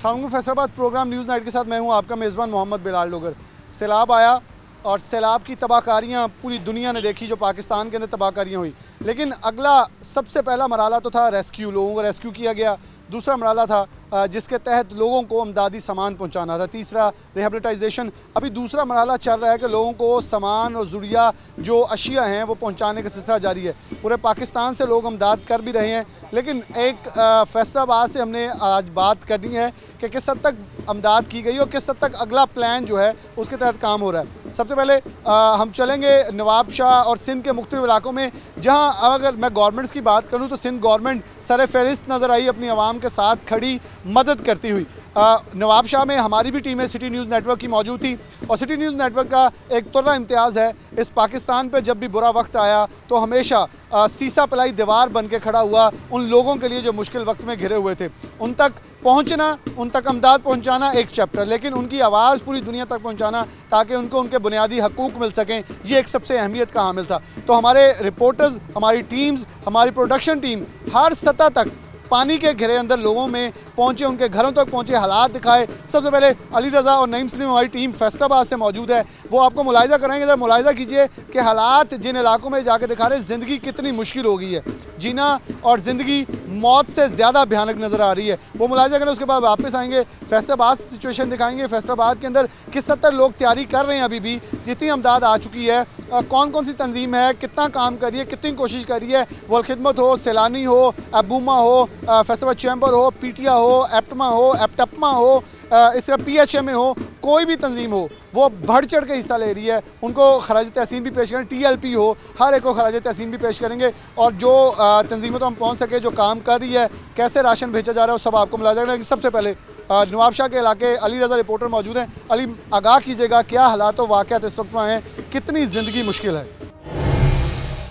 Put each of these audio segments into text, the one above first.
Faisalabad programme news night के साथ मैं हूं आपका मेज़बान मोहम्मद बिलाल लोगर। सैलाब आया और सैलाब की तबाहकारियाँ पूरी दुनिया ने देखी, जो पाकिस्तान के अंदर तबाहकारियाँ हुई। लेकिन अगला सबसे पहला मरहला तो था रेस्क्यू, लोगों को रेस्क्यू किया गया। दूसरा मरहला था जिसके तहत लोगों को अमदादी सामान पहुंचाना था। तीसरा रिहेबिलिटाइजेशन। अभी दूसरा मरहला चल रहा है कि लोगों को सामान और ज़ुरिया जो अशिया हैं वो पहुंचाने का सिलसिला जारी है। पूरे पाकिस्तान से लोग अमदाद कर भी रहे हैं। लेकिन एक फैसलाबाद से हमने आज बात करनी है कि किस हद तक अमदाद की गई और किस हद तक अगला प्लान जो है उसके तहत काम हो रहा है। सबसे पहले हम चलेंगे नवाब शाह और सिंध के मुख्तलिफ इलाकों में, जहाँ अगर मैं गवर्नमेंट्स की बात करूँ तो सिंध गवर्नमेंट सर फहरिस्त नज़र आई, अपनी आवाम के साथ खड़ी, मदद करती हुई। नवाब शाह में हमारी भी टीम है, सिटी न्यूज़ नेटवर्क की मौजूद थी। और सिटी न्यूज़ नेटवर्क का एक तुर्रा इम्तियाज़ है, इस पाकिस्तान पे जब भी बुरा वक्त आया तो हमेशा सीसा पलाई दीवार बन के खड़ा हुआ उन लोगों के लिए जो मुश्किल वक्त में घिरे हुए थे। उन तक पहुंचना, उन तक अमदाद पहुंचाना एक चैप्टर, लेकिन उनकी आवाज़ पूरी दुनिया तक पहुंचाना ताकि उनको उनके बुनियादी हकूक़ मिल सकें, ये एक सबसे अहमियत का हामिल था। तो हमारे रिपोर्टर्स, हमारी टीम्स, हमारी प्रोडक्शन टीम हर सतह तक पानी के घिरे अंदर लोगों में पहुंचे, उनके घरों तक पहुंचे, हालात दिखाए। सबसे पहले अली रज़ा और नईम सलीम, हमारी टीम फैसलाबाद से मौजूद है, वो आपको मुलाहिजा कराएंगे। जरा मुलाहिजा कीजिए कि हालात जिन इलाकों में जाके दिखा रहे, ज़िंदगी कितनी मुश्किल हो गई है। जीना और ज़िंदगी मौत से ज़्यादा भयानक नज़र आ रही है। वो मुलाहिजा करें, उसके बाद वापस आएंगे, फैसलाबाद सिचुएशन दिखाएंगे, फैसलाबाद के अंदर किस हद तक लोग तैयारी कर रहे हैं, अभी भी जितनी अमदाद आ चुकी है, कौन कौन सी तंजीम है, कितना काम कर रही है, कितनी कोशिश कर रही है। वलखिदमत हो, सैलानी हो, अबूमा हो, फैसलाबाद चैम्बर हो, पीटिया हो, एप्टमा हो, एप्टपमा हो, इस तरह PHMA हो, कोई भी तंजीम हो, वो बढ़ चढ़ के हिस्सा ले रही है। उनको खराज तहसीन भी पेश करें, TLP हो, हर एक को खराज तहसीन भी पेश करेंगे। और जो तंजीमों तो हम पहुँच सके, जो काम कर रही है, कैसे राशन भेजा जा रहा है, वो सब आपको मुलाहिजा करेंगे। सबसे पहले नवाब शाह के इलाके अली रज़ा रिपोर्टर मौजूद हैं। अली, आगाह कीजिएगा, क्या हालात व वाक़यात इस वक्त में हैं, कितनी ज़िंदगी मुश्किल है?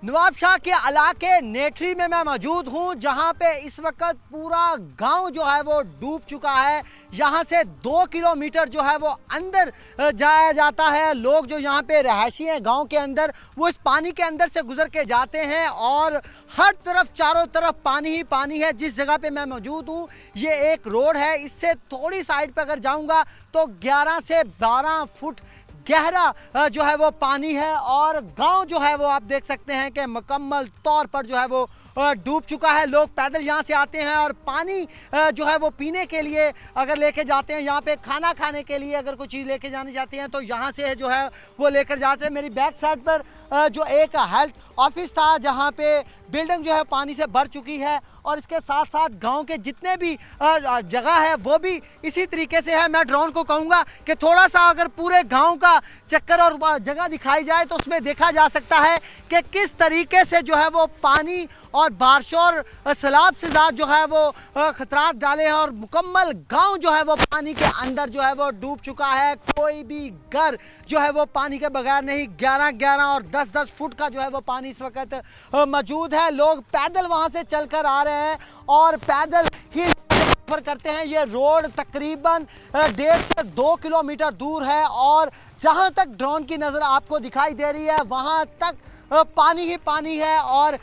नवाब शाह के इलाके नेठरी में मैं मौजूद हूं, जहां पे इस वक्त पूरा गांव जो है वो डूब चुका है। यहां से 2 किलोमीटर जो है वो अंदर जाया जाता है। लोग जो यहां पे रहायशी हैं गांव के अंदर, वो इस पानी के अंदर से गुजर के जाते हैं और हर तरफ, चारों तरफ पानी ही पानी है। जिस जगह पे मैं मौजूद हूं, ये एक रोड है, इससे थोड़ी साइड पे अगर जाऊंगा तो 11 से 12 फुट गहरा जो है वो पानी है। और गांव जो है वो आप देख सकते हैं कि मुकम्मल तौर पर जो है वो डूब चुका है। लोग पैदल यहाँ से आते हैं और पानी जो है वो पीने के लिए अगर लेके जाते हैं, यहाँ पे खाना खाने के लिए अगर कोई चीज़ लेके जानी चाहते हैं तो यहाँ से जो है वो लेकर जाते हैं। मेरी बैक साइड पर जो एक हेल्थ ऑफिस था, जहाँ पे बिल्डिंग जो है पानी से भर चुकी है और इसके साथ साथ गांव के जितने भी जगह है वो भी इसी तरीके से है। मैं ड्रोन को कहूँगा कि थोड़ा सा अगर पूरे गांव का चक्कर और जगह दिखाई जाए तो उसमें देखा जा सकता है कि किस तरीके से जो है वो पानी और बारिश और सैलाब से ज़्यादा जो है वो खतरात डाले हैं और मुकम्मल गांव जो है वो पानी के अंदर जो है वो डूब चुका है। कोई भी घर जो है वो पानी के बगैर नहीं। 11-11 और 10-10 फुट का जो है वो पानी इस वक्त मौजूद है। लोग पैदल वहां से चलकर आ रहे हैं और पैदल ही सफर करते हैं। ये रोड तकरीबन 1.5 से 2 किलोमीटर दूर है और जहां तक ड्रोन की नज़र आपको दिखाई दे रही है वहां तक पानी ही पानी है और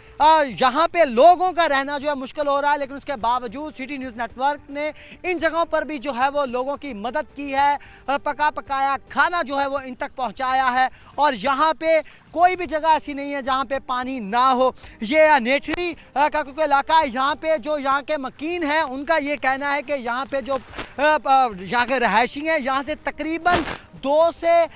यहाँ पे लोगों का रहना जो है मुश्किल हो रहा है। लेकिन उसके बावजूद सिटी न्यूज़ नेटवर्क ने इन जगहों पर भी जो है वो लोगों की मदद की है। पका पकाया खाना जो है वो इन तक पहुँचाया है और यहाँ पे कोई भी जगह ऐसी नहीं है जहाँ पे पानी ना हो। ये नेठरी का क्योंकि इलाका है, यहाँ पे जो यहाँ के मकीन हैं उनका ये कहना है कि यहाँ पे जो यहाँ के रहायशी हैं, यहाँ से तकरीबन 2 से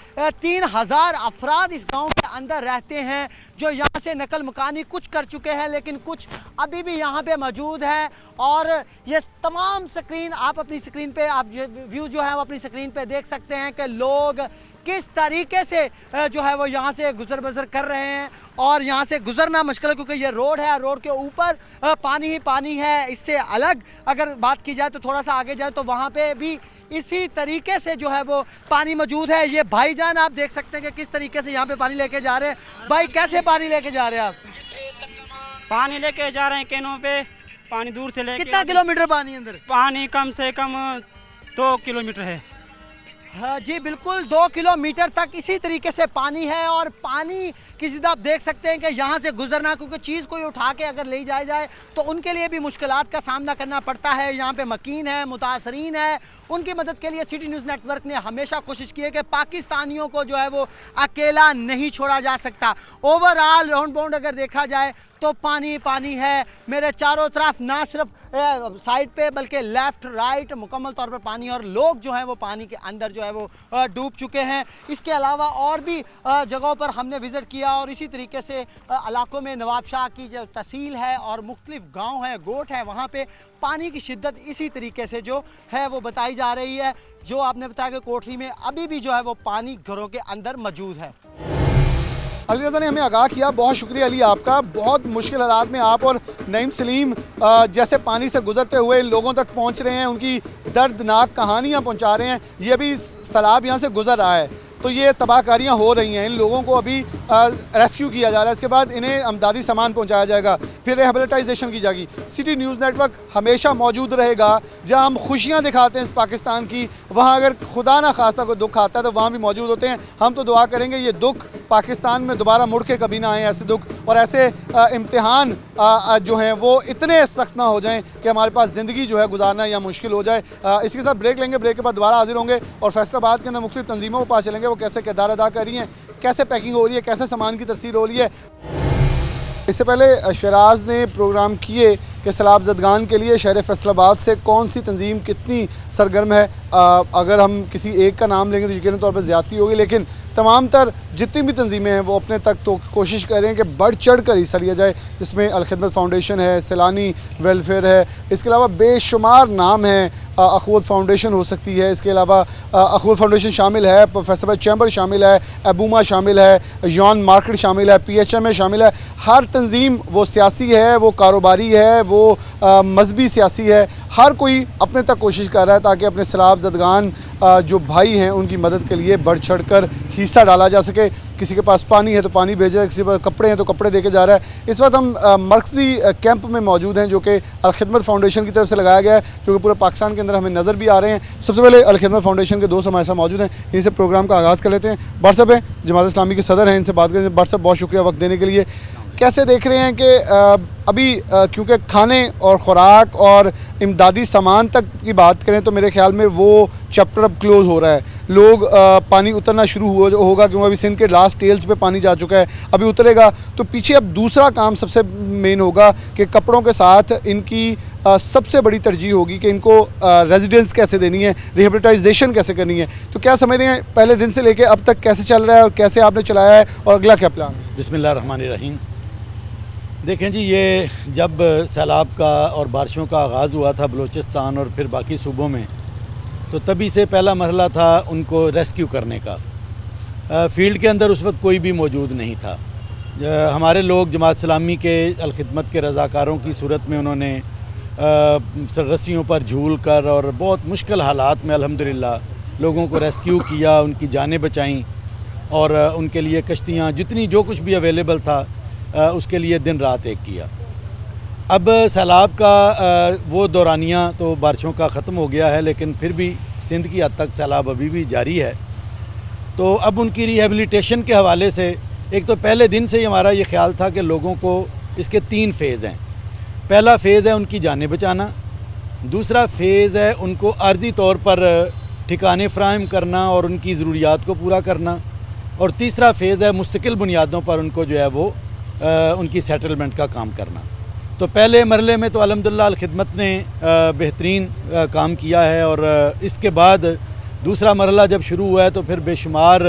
3 हज़ार अफराद इस गांव के अंदर रहते हैं, जो यहाँ से नकल मकानी कुछ कर चुके हैं लेकिन कुछ अभी भी यहाँ पे मौजूद हैं। और ये तमाम स्क्रीन आप अपनी स्क्रीन पे, आप व्यू जो है वो अपनी स्क्रीन पे देख सकते हैं कि लोग किस तरीके से जो है वो यहाँ से गुजर बसर कर रहे हैं। और यहाँ से गुजरना मुश्किल है क्योंकि ये रोड है, रोड के ऊपर पानी ही पानी है। इससे अलग अगर बात की जाए तो थोड़ा सा आगे जाए तो वहाँ पे भी इसी तरीके से जो है वो पानी मौजूद है। ये भाईजान आप देख सकते हैं कि किस तरीके से यहाँ पे पानी लेके जा रहे हैं। भाई, कैसे पानी लेके जा रहे हैं आप? पानी लेके जा रहे हैं कैनों पे, पानी दूर से लेके। कितना किलोमीटर पानी अंदर? पानी कम से कम 2 किलोमीटर है। हाँ जी बिल्कुल, 2 किलोमीटर तक इसी तरीके से पानी है और पानी की सीधा आप देख सकते हैं कि यहाँ से गुजरना, क्योंकि चीज़ कोई उठा के अगर ले जाया जाए तो उनके लिए भी मुश्किलात का सामना करना पड़ता है। यहाँ पे मकीन है, मुतासरीन है, उनकी मदद के लिए सिटी न्यूज़ नेटवर्क ने हमेशा कोशिश की है कि पाकिस्तानियों को जो है वो अकेला नहीं छोड़ा जा सकता। ओवरऑल राउंड बाउंड अगर देखा जाए तो पानी पानी है मेरे चारों तरफ, ना सिर्फ साइड पे बल्कि लेफ्ट राइट मुकम्मल तौर पर पानी, और लोग जो हैं वो पानी के अंदर जो है वो डूब चुके हैं। इसके अलावा और भी जगहों पर हमने विज़िट किया और इसी तरीके से इलाकों में नवाबशाह की जो तहसील है और मुख्तलिफ गांव हैं, गोट हैं, वहाँ पे पानी की शिद्दत इसी तरीके से जो है वो बताई जा रही है। जो आपने बताया कि कोठरी में अभी भी जो है वो पानी घरों के अंदर मौजूद है। अली रज़ा ने हमें आगाह किया, बहुत शुक्रिया अली आपका। बहुत मुश्किल हालात में आप और नईम सलीम जैसे पानी से गुजरते हुए लोगों तक पहुंच रहे हैं, उनकी दर्दनाक कहानियां पहुंचा रहे हैं। ये अभी सैलाब यहाँ से गुजर रहा है तो ये तबाहकारियाँ हो रही हैं, इन लोगों को अभी रेस्क्यू किया जा रहा है, इसके बाद इन्हें अमदादी सामान पहुंचाया जाएगा, फिर रिहेबिलिटाइजेशन की जाएगी। सिटी न्यूज़ नेटवर्क हमेशा मौजूद रहेगा जहां हम खुशियां दिखाते हैं इस पाकिस्तान की, वहां अगर खुदा ना खास्ता कोई दुख आता है तो वहां भी मौजूद होते हैं। हम तो दुआ करेंगे ये दुख पाकिस्तान में दोबारा मुड़ के कभी ना आए, ऐसे दुख और ऐसे इम्तिहान जो हैं वो इतने सख्त ना हो जाएँ कि हमारे पास ज़िंदगी जो है गुजारना या मुश्किल हो जाए। इसके साथ ब्रेक लेंगे, ब्रेक के बाद दोबारा हाजिर होंगे और फैसलाबाद के अंदर मुख्तलिफ तंजीमों को पास चलेंगे वो कैसे किरदार अदा कर रही हैं, कैसे पैकिंग हो रही है, कैसे सामान की तरसील हो रही है। इससे पहले शराज ने प्रोग्राम किए कि सैलाब ज़दगान के लिए शहर फैसलाबाद से कौन सी तंजीम कितनी सरगर्म है। अगर हम किसी एक का नाम लेंगे तो यकीनी तौर पर ज़्यादती होगी, लेकिन तमाम तर जितनी भी तंजीमें हैं वो अपने तक तो कोशिश कर रहे हैं कि बढ़ चढ़ कर हिस्सा लिया जाए, जिसमें अलखिदमत फाउंडेशन है, सैलानी वेलफेयर है, इसके अलावा बेशुमार नाम हैं, अखवत फाउंडेशन हो सकती है, इसके अलावा अखवत फाउंडेशन शामिल है, फैसलाबाद चैम्बर शामिल है, अबूमा शामिल है, यॉन मार्केट शामिल है, PHM शामिल है। हर तंजीम वो सियासी है, वो कारोबारी है, वो मजहबी सियासी है, हर कोई अपने तक कोशिश कर रहा है ताकि अपने सैलाब ज़दगान जो भाई हैं उनकी मदद के लिए बढ़ चढ़ कर हिस्सा डाला जा सके। किसी के पास पानी है तो पानी भेज रहा है, किसी के पास कपड़े हैं तो कपड़े देके जा रहा है। इस वक्त हम मरकज़ी कैंप में मौजूद हैं जो कि अलखिदमत फाउंडेशन की तरफ से लगाया गया है, जो कि पूरे पाकिस्तान के अंदर हमें नज़र भी आ रहे हैं। सबसे पहले अलखिदमत फाउंडेशन के दोस्त हमारे साथ मौजूद हैं, इनसे प्रोग्राम का आगाज़ कर लेते हैं। बार साहब हैं, जमात इस्लामी के सदर हैं, इनसे बात करें। बार साहब बहुत शुक्रिया वक्त देने के लिए। कैसे देख रहे हैं कि अभी क्योंकि खाने और ख़ुराक और इमदादी सामान तक की बात करें तो मेरे ख्याल में वो चैप्टर अब क्लोज़ हो रहा है, लोग पानी उतरना शुरू होगा क्योंकि अभी सिंध के लास्ट टेल्स पे पानी जा चुका है, अभी उतरेगा तो पीछे अब दूसरा काम सबसे मेन होगा कि कपड़ों के साथ इनकी सबसे बड़ी तरजीह होगी कि इनको रेजिडेंस कैसे देनी है, रिहेबिलिटाइजेशन कैसे करनी है। तो क्या समझ रहे हैं पहले दिन से लेकर अब तक कैसे चल रहा है और कैसे आपने चलाया है और अगला क्या प्लान है? बिस्मिल्लाहिर्रहमानिर्रहीम। देखें जी, ये जब सैलाब का और बारिशों का आगाज़ हुआ था बलूचिस्तान और फिर बाकी सूबों में, तो तभी से पहला मरहला था उनको रेस्क्यू करने का। फील्ड के अंदर उस वक्त कोई भी मौजूद नहीं था। हमारे लोग जमात इस्लामी के अलखिदमत के रज़ाकारों की सूरत में उन्होंने रस्सियों पर झूल कर और बहुत मुश्किल हालात में अल्हम्दुलिल्लाह लोगों को रेस्क्यू किया, उनकी जानें बचाईं और उनके लिए कश्तियाँ जितनी जो कुछ भी अवेलेबल था उसके लिए दिन रात एक किया। अब सैलाब का वो दौरानिया तो बारिशों का ख़त्म हो गया है, लेकिन फिर भी सिंध की हद तक सैलाब अभी भी जारी है। तो अब उनकी रिहेबिलिटेशन के हवाले से एक तो पहले दिन से ही हमारा ये ख्याल था कि लोगों को इसके 3 फ़ेज़ हैं। पहला फ़ेज़ है उनकी जानें बचाना, दूसरा फ़ेज़ है उनको आर्जी तौर पर ठिकाने फ़राहम करना और उनकी ज़रूरियात को पूरा करना, और तीसरा फ़ेज़ है मुस्तकिल बुनियादों पर उनको जो है वो उनकी सेटलमेंट का काम करना। तो पहले मरहले में तो अल्हम्दुलिल्लाह अलखिदमत ने बेहतरीन काम किया है, और इसके बाद दूसरा मरहला जब शुरू हुआ है तो फिर बेशुमार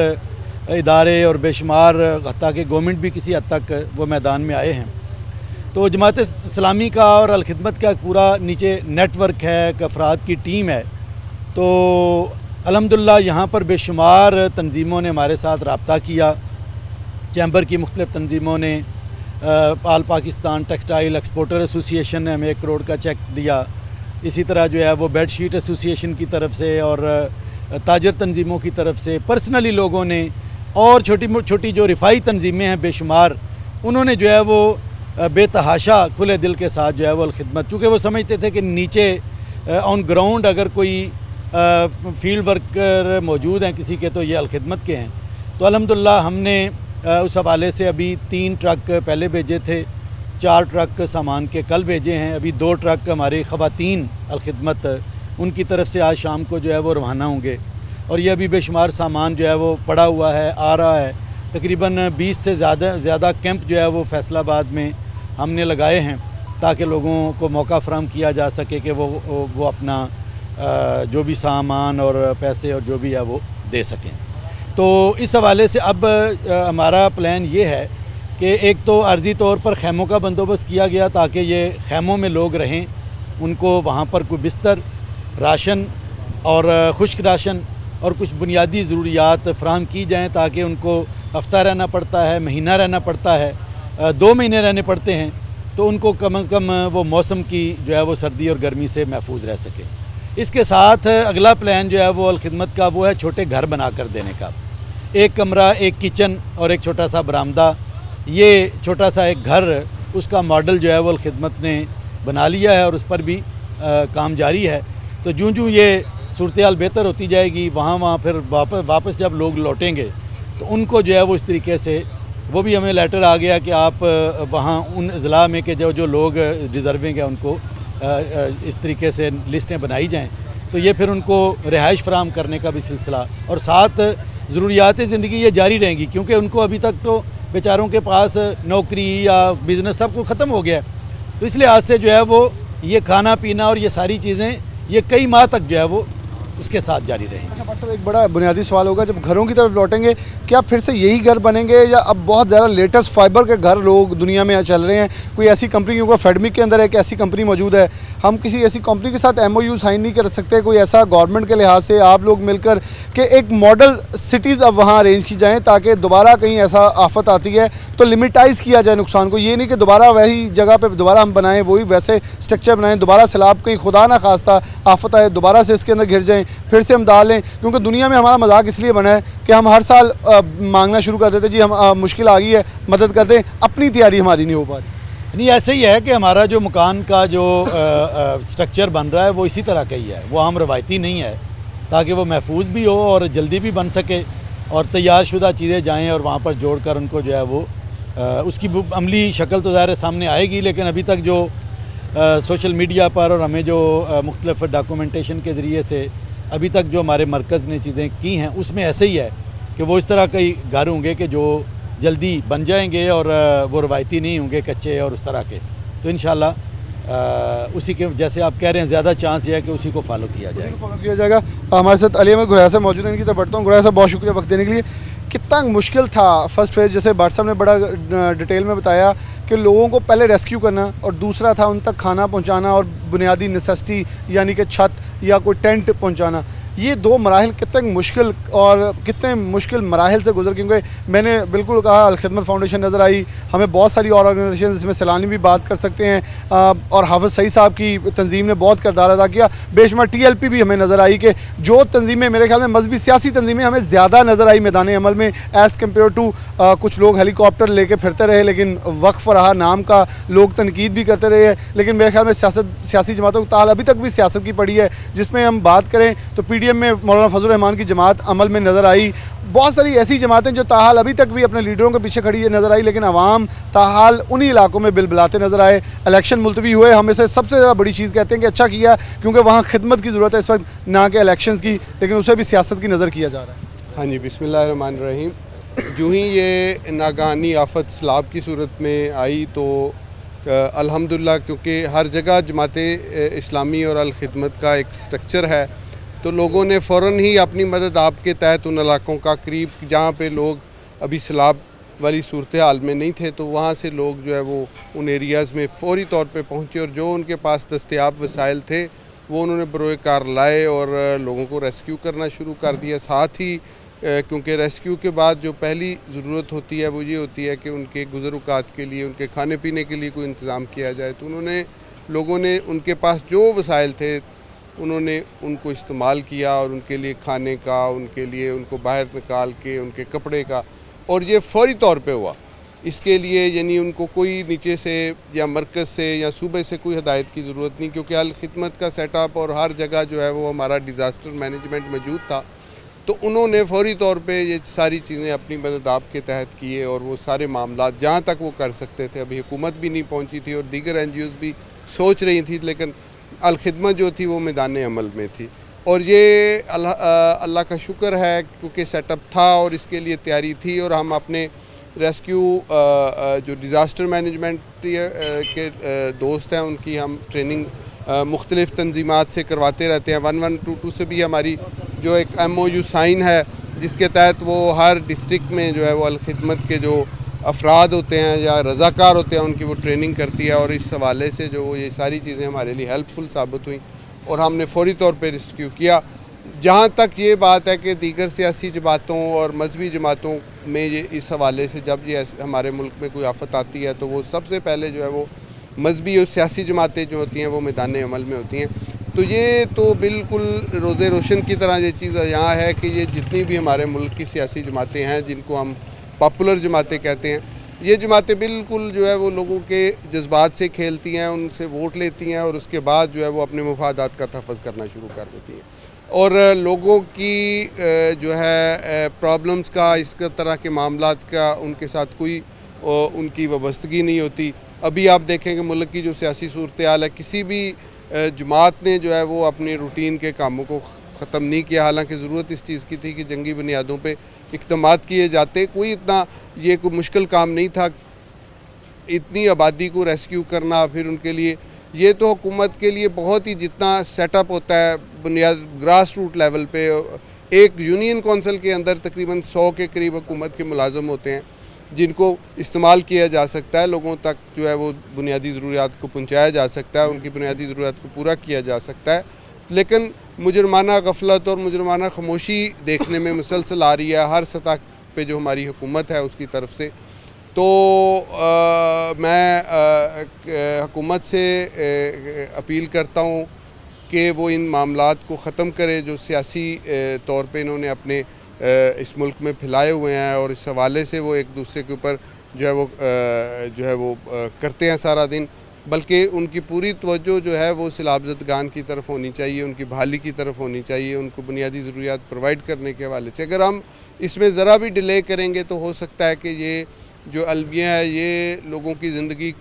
इदारे और बेशुमार हत्ता कि गवर्नमेंट भी किसी हद तक वो मैदान में आए हैं। तो जमात इस्लामी का और अलखिदमत का पूरा नीचे नेटवर्क है, एक अफराद की टीम है। तो अल्हम्दुलिल्लाह यहाँ पर बेशुमार तंजीमों ने हमारे साथ रब्ता किया। चैम्बर की मुख्तलिफ़ तंजीमों ने, आल पाकिस्तान टेक्सटाइल एक्सपोर्टर एसोसिएशन ने हमें 1 करोड़ का चेक दिया। इसी तरह जो है वो बेड शीट एसोसिएशन की तरफ से और ताजर तंजीमों की तरफ से पर्सनली लोगों ने, और छोटी छोटी जो रिफाई तंजीमें हैं बेशुमार, उन्होंने जो है वो बेतहाशा खुले दिल के साथ जो है वो अलखिदमत, चूँकि वो समझते थे कि नीचे ऑन ग्राउंड अगर कोई फील्ड वर्कर मौजूद हैं किसी के, तो ये अलखिदमत के हैं। तो अल्हम्दुलिल्लाह हमने उस हवाले से अभी 3 ट्रक पहले भेजे थे, 4 ट्रक सामान के कल भेजे हैं, अभी 2 ट्रक हमारी ख़वातीन अलखिदमत उनकी तरफ से आज शाम को जो है वो रवाना होंगे। और ये अभी बेशुमार सामान जो है वो पड़ा हुआ है, आ रहा है। तकरीबन 20 से ज़्यादा कैंप जो है वो फैसलाबाद में हमने लगाए हैं ताकि लोगों को मौका फ़राहम किया जा सके कि वो अपना जो भी सामान और पैसे और जो भी है वो दे सकें। तो इस हवाले से अब हमारा प्लान ये है कि एक तो अर्जी तौर पर खैमों का बंदोबस्त किया गया ताकि ये खैमों में लोग रहें, उनको वहाँ पर कोई बिस्तर, राशन और खुश्क राशन और कुछ बुनियादी ज़रूरियात फ़राहम की जाएँ ताकि उनको हफ्ता रहना पड़ता है, महीना रहना पड़ता है, 2 महीने रहने पड़ते हैं, तो उनको कम से कम वो मौसम की जो है वो सर्दी और गर्मी से महफूज रह सके। इसके साथ अगला प्लान जो है वो अलखिदमत का वो है छोटे घर बना कर देने का। 1 कमरा, 1 किचन और एक छोटा सा बरामदा, ये छोटा सा एक घर, उसका मॉडल जो है वो अलखिदमत ने बना लिया है और उस पर भी काम जारी है। तो जूँ ये सूरत-ए-हाल बेहतर होती जाएगी, वहाँ फिर वापस जब लोग लौटेंगे तो उनको जो है वो इस तरीके से, वो भी हमें लेटर आ गया कि आप वहाँ उन अज़ला में के जो लोग डिज़र्विंग है उनको इस तरीके से लिस्टें बनाई जाएँ, तो ये फिर उनको रिहाइश फराहम करने का भी सिलसिला और साथ ज़रूरियात ज़िंदगी ये जारी रहेंगी, क्योंकि उनको अभी तक तो बेचारों के पास नौकरी या बिज़नेस सब कुछ ख़त्म हो गया है। तो इसलिए आज से जो है वो ये खाना पीना और ये सारी चीज़ें ये कई माह तक जो है वो उसके साथ जारी रहेंगे। अच्छा भाई साहब, एक बड़ा बुनियादी सवाल होगा, जब घरों की तरफ लौटेंगे क्या फिर से यही घर बनेंगे या अब बहुत ज़्यादा लेटेस्ट फाइबर के घर लोग दुनिया में चल रहे हैं? कोई ऐसी कंपनी, क्योंकि फेडमिक के अंदर एक ऐसी कंपनी मौजूद है, हम किसी ऐसी कंपनी के साथ MOU साइन नहीं कर सकते? कोई ऐसा गवर्नमेंट के लिहाज से आप लोग मिलकर कि एक मॉडल सिटीज़ अब वहाँ अरेंज की जाएँ ताकि दोबारा कहीं ऐसा आफत आती है तो लिमिटाइज़ किया जाए नुकसान को, ये नहीं कि दोबारा वही जगह पर दोबारा हम बनाएँ, वही वैसे स्ट्रक्चर बनाएँ, दोबारा सैलाब कहीं खुदा ना खास्ता आफत आए दोबारा से इसके अंदर घिर जाएँ, फिर से हम डालें। क्योंकि दुनिया में हमारा मजाक इसलिए बना है कि हम हर साल मांगना शुरू कर देते, जी हम मुश्किल आ गई है मदद कर दें, अपनी तैयारी हमारी नहीं हो पा रही। नहीं, ऐसे ही है कि हमारा जो मकान का जो स्ट्रक्चर बन रहा है वो इसी तरह का ही है, वो आम रवायती नहीं है, ताकि वो महफूज भी हो और जल्दी भी बन सके और तैयार शुदा चीज़ें जाएँ और वहाँ पर जोड़ कर उनको जो है वो उसकी अमली शक्ल तो ज़ाहिर सामने आएगी, लेकिन अभी तक जो सोशल मीडिया पर और हमें जो मुख्तलिफ डॉक्यूमेंटेशन के ज़रिए से अभी तक जो हमारे मरकज़ ने चीज़ें की हैं उसमें ऐसे ही है कि वो इस तरह कई घर होंगे कि जो जल्दी बन जाएंगे और वो रवायती नहीं होंगे, कच्चे और उस तरह के। तो इंशाल्लाह उसी के, जैसे आप कह रहे हैं, ज़्यादा चांस ये है कि उसी को फॉलो किया जाएगा। हमारे साथ अली अहमद गुरैया साहब मौजूद हैं, इनकी तरफ बढ़ता हूँ। गुरैया साहब, बहुत शुक्रिया वक्त देने के लिए। कितना मुश्किल था फर्स्ट फेज़, जैसे भट्ट साहब ने बड़ा डिटेल में बताया कि लोगों को पहले रेस्क्यू करना और दूसरा था उन तक खाना पहुंचाना और बुनियादी नेसेसिटी यानी कि छत या कोई टेंट पहुंचाना। ये 2 मराहिल कितने मुश्किल और कितने मुश्किल मराहिल से गुजर, क्योंकि मैंने बिल्कुल कहा अलखिदमत फाउंडेशन नज़र आई, हमें बहुत सारी और ऑर्गेनाइजेशन जिसमें सैलानी भी बात कर सकते हैं और हाफिज़ सईद साहब की तंजीम ने बहुत किरदार अदा किया, बेशुमार TLP भी हमें नज़र आई कि जो तंजीमें मेरे ख्याल में मजहबी सियासी तंजीमें हमें ज़्यादा नज़र आई मैदान अमल में एज़ कम्पेयर टू कुछ लोग हेलीकॉप्टर लेके फिरते रहे लेकिन वक्फ रहा नाम का, लोग तनकीद भी करते रहे, लेकिन मेरे ख्याल में सियासी जमातों की ताल अभी तक भी सियासत की पड़ी है। जिसमें हम बात करें तो PDM में मौलाना फजल रहमान की जमात अमल में नज़र आई, बहुत सारी ऐसी जमातें जो ताहाल अभी तक भी अपने लीडरों के पीछे खड़ी नज़र आई, लेकिन अवाम ताहाल उन्हीं इलाकों में बिलबिलाते नज़र आए। इलेक्शन मुलतवी हुए, हम इसे सबसे ज़्यादा बड़ी चीज़ कहते हैं कि अच्छा किया, क्योंकि वहाँ खिदमत की ज़रूरत है इस वक्त, ना कि इलेक्शंस की, लेकिन उसे भी सियासत की नज़र किया जा रहा है। हाँ जी, बिस्मिल्लाहिर्रहमानिर्रहीम। जो ही ये नागहानी आफत सैलाब की सूरत में आई तो अल्हम्दुलिल्लाह, क्योंकि हर जगह जमात इस्लामी और अलखिदमत का एक स्ट्रक्चर है, तो लोगों ने फ़ौरन ही अपनी मदद आपके तहत उन इलाकों का करीब जहाँ पे लोग अभी सैलाब वाली सूरत हाल में नहीं थे, तो वहाँ से लोग जो है वो उन एरियाज़ में फ़ौरी तौर पे पहुँचे और जो उनके पास दस्तयाब वसाइल थे वो उन्होंने बरोए कार लाए और लोगों को रेस्क्यू करना शुरू कर दिया। साथ ही क्योंकि रेस्क्यू के बाद जो पहली ज़रूरत होती है वो ये होती है कि उनके गुज़र-औक़ात के लिए, उनके खाने पीने के लिए कोई इंतज़ाम किया जाए, तो उन्होंने लोगों ने उनके पास जो वसाइल थे उन्होंने उनको इस्तेमाल किया और उनके लिए खाने का, उनके लिए उनको बाहर निकाल के उनके कपड़े का, और ये फ़ौरी तौर पे हुआ। इसके लिए यानी उनको कोई नीचे से या मरकज़ से या सूबे से कोई हदायत की ज़रूरत नहीं, क्योंकि अल खिदमत का सेटअप और हर जगह जो है वो हमारा डिज़ास्टर मैनेजमेंट मौजूद था। तो उन्होंने फौरी तौर पे ये सारी चीज़ें अपनी मददाब के तहत किए और वो सारे मामला जहाँ तक वो कर सकते थे, अभी हुकूमत भी नहीं पहुँची थी और दीगर NGOs भी सोच रही थी, लेकिन अल खिदमत जो थी वो मैदान अमल में थी। और ये अल्लाह का शुक्र है क्योंकि सेटअप था और इसके लिए तैयारी थी, और हम अपने रेस्क्यू जो डिज़ास्टर मैनेजमेंट के दोस्त हैं उनकी हम ट्रेनिंग मुख्तलिफ़ तंजीमात से करवाते रहते हैं। 1122 से भी हमारी जो एक MOU साइन है जिसके तहत वो हर डिस्ट्रिक्ट में जो है वो अल खिदमत के जो अफराद होते हैं या रज़ाकार होते हैं उनकी वो ट्रेनिंग करती है, और इस हवाले से जो ये सारी चीज़ें हमारे लिए हेल्पफुल साबित हुई और हमने फौरी तौर पे रेस्क्यू किया। जहाँ तक ये बात है कि दीगर सियासी जमातों और मजहबी जमातों में ये इस हवाले से जब ये हमारे मुल्क में कोई आफत आती है तो वो सबसे पहले जो है वो मजहबी और सियासी जमातें जो होती हैं वो मैदान अमल में होती हैं। तो ये तो बिल्कुल रोज़े रोशन की तरह ये चीज़ यहाँ है कि ये जितनी भी हमारे मुल्क की सियासी जमातें हैं जिनको हम पॉपुलर जमातें कहते हैं, ये जमातें बिल्कुल जो है वो लोगों के जज्बात से खेलती हैं, उनसे वोट लेती हैं और उसके बाद जो है वो अपने मफादात का तहफ़्फ़ुज़ करना शुरू कर देती हैं और लोगों की जो है प्रॉब्लम्स का, इस तरह के मामलात का उनके साथ कोई उनकी वाबस्तगी नहीं होती। अभी आप देखें कि मुल्क की जो सियासी सूरत हाल है, किसी भी जमात ने जो है वो अपनी रूटीन के कामों को ख़त्म नहीं किया, हालांकि ज़रूरत इस चीज़ की थी कि जंगी बुनियादों पे इक़दामात किए जाते। कोई इतना ये कोई मुश्किल काम नहीं था इतनी आबादी को रेस्क्यू करना। फिर उनके लिए ये तो हुकूमत के लिए बहुत ही जितना सेटअप होता है बुनियाद ग्रास रूट लेवल पे, एक यूनियन कौंसिल के अंदर तकरीबन 100 के करीब हुकूमत के मुलाजम होते हैं जिनको इस्तेमाल किया जा सकता है, लोगों तक जो है वो बुनियादी ज़रूरियात को पहुँचाया जा सकता है, उनकी बुनियादी ज़रूरियात को पूरा किया जा सकता है। लेकिन मुजरमाना गफलत और मुजरमाना खामोशी देखने में मुसलसल आ रही है हर सतह पे जो हमारी हुकूमत है उसकी तरफ से। तो मैं हुकूमत से अपील करता हूँ कि वो इन मामलात को ख़त्म करे जो सियासी तौर पे इन्होंने अपने इस मुल्क में फैलाए हुए हैं, और इस हवाले से वो एक दूसरे के ऊपर जो है वो करते हैं सारा दिन, बल्कि उनकी पूरी तवज्जो जो है वो सैलाबज़दगान की तरफ होनी चाहिए, उनकी बहाली की तरफ होनी चाहिए, उनको बुनियादी ज़रूरियात प्रोवाइड करने के हवाले से। अगर हम इसमें ज़रा भी डिले करेंगे तो हो सकता है कि ये जो अलमिया है ये लोगों की ज़िंदगी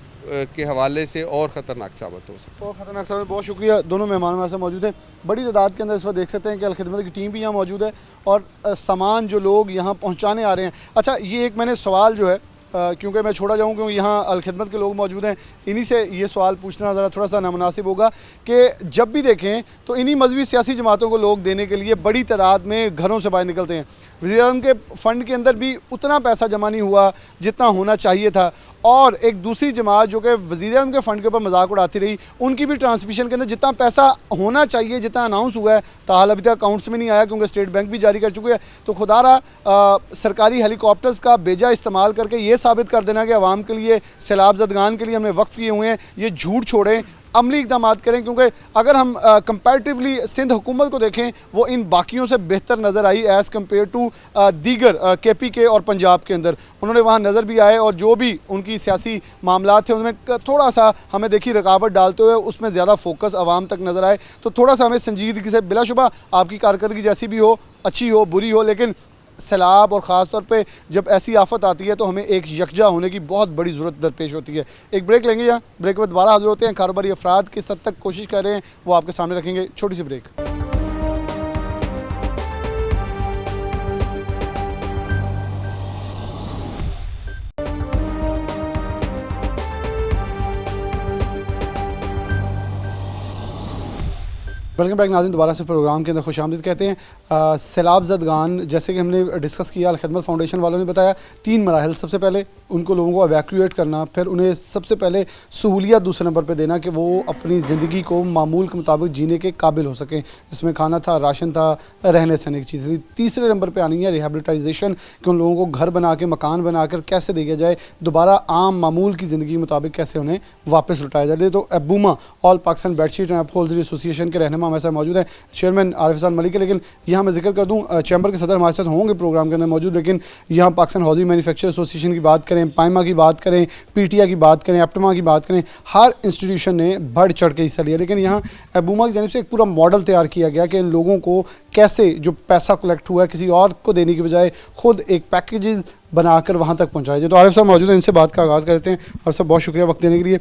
के हवाले से और ख़तरनाक साबित हो सकता है। बहुत ख़तरनाक साबित। बहुत शुक्रिया। दोनों मेहमान हमारे साथ मौजूद हैं। बड़ी तादाद के अंदर इस वक्त देख सकते हैं कि अल खिदमत की टीम भी यहाँ मौजूद है और सामान जो लोग यहाँ पहुँचाने आ रहे हैं। अच्छा, ये एक मैंने सवाल जो है क्योंकि मैं छोड़ा जाऊँ क्योंकि यहाँ अल खिदमत के लोग मौजूद हैं, इन्हीं से ये सवाल पूछना ज़रा थोड़ा सा नामुनासिब होगा कि जब भी देखें तो इन्हीं मजहबी सियासी जमातों को लोग देने के लिए बड़ी तादाद में घरों से बाहर निकलते हैं। वज़ीर-ए-आज़म के फ़ंड के अंदर भी उतना पैसा जमा नहीं हुआ जितना होना चाहिए था, और एक दूसरी जमात जो कि वज़ीर-ए-आज़म के फ़ंड के ऊपर मजाक उड़ाती रही, उनकी भी ट्रांसमिशन के अंदर जितना पैसा होना चाहिए, जितना अनाउंस हुआ है, ताहाल अभी तक अकाउंट्स में नहीं आया क्योंकि स्टेट बैंक भी जारी कर चुके हैं। तो खुदारा सरकारी हेलीकॉप्टर्स का बेजा इस्तेमाल करके ये साबित कर देना कि आवाम के लिए, सैलाब-ज़दगान के लिए हमने वक्फ़ किए हुए हैं, ये झूठ छोड़ें, अमली इक़दाम करें। क्योंकि अगर हम कंपैरेटिवली सिंध हुकूमत को देखें, वो इन बाकियों से बेहतर नज़र आई एज़ कम्पेयर टू दीगर KPK और पंजाब के अंदर। उन्होंने वहाँ नज़र भी आए और जो भी उनकी सियासी मामलात थे उनमें थोड़ा सा हमें देखी रुकावट डालते हुए उसमें ज़्यादा फोकस आवाम तक नज़र आए। तो थोड़ा सा हमें संजीदगी से, बिलाशुबा आपकी कारकर्दगी जैसी भी हो, अच्छी हो बुरी हो, लेकिन सैलाब और ख़ास तौर पे जब ऐसी आफत आती है तो हमें एक यकजा होने की बहुत बड़ी ज़रूरत दरपेश होती है। एक ब्रेक लेंगे, या ब्रेक के बाद दोबारा हाजिर होते हैं। कारोबारी अफराद किस हद तक कोशिश कर रहे हैं वो आपके सामने रखेंगे। छोटी सी ब्रेक। वेलकम बैक नाज़रीन, दोबारा से प्रोग्राम के अंदर खुशामदीद कहते हैं। सैलाब-ज़दगान जैसे कि हमने डिस्कस किया, अल खिदमत फाउंडेशन वालों ने बताया 3 मराहल। सबसे पहले उनको लोगों को एवैक्यूएट करना, फिर उन्हें सबसे पहले सहूलियत दूसरे नंबर पे देना कि वो अपनी ज़िंदगी को मामूल के मुताबिक जीने के काबिल हो सकें। इसमें खाना था, राशन था, रहने सहने की चीज़ थी। तीसरे नंबर पर आनी है रिहेबिलिटाइजेशन, कि उन लोगों को घर बना के, मकान बना कर कैसे दिया जाए, दोबारा आम मामूल की ज़िंदगी के मुताबिक कैसे उन्हें वापस लौटाया जाए। तो अबूमा all Pakistan bedsheet and upholstery association के रहनुमा हमारे साथ मौजूद हैं, चेयरमैन आरिफ हसन मलिक है। लेकिन यहाँ मैं जिक्र कर दूँ, चैम्बर के सदर हमारे साथ होंगे प्रोग्राम के अंदर मौजूद, लेकिन यहाँ पाकिस्तान हौजी मैन्युफैक्चर एसोसिएशन की बात करें, पाइमा की बात करें, पीटीआई की बात करें, एप्टमा की बात करें, हर इंस्टीट्यूशन ने बढ़ चढ़ के हिस्सा लिया। लेकिन यहाँ अबूमा की जानिब से एक पूरा मॉडल तैयार किया गया कि इन लोगों को कैसे जो पैसा कलेक्ट हुआ है किसी और को देने की बजाय खुद एक पैकेजेस बनाकर वहाँ तक पहुँचाया जाए। तो आरिफ साहब मौजूद हैं, इनसे बात का आगाज़ करते हैं। आरिफ साहब बहुत शुक्रिया वक्त देने के लिए।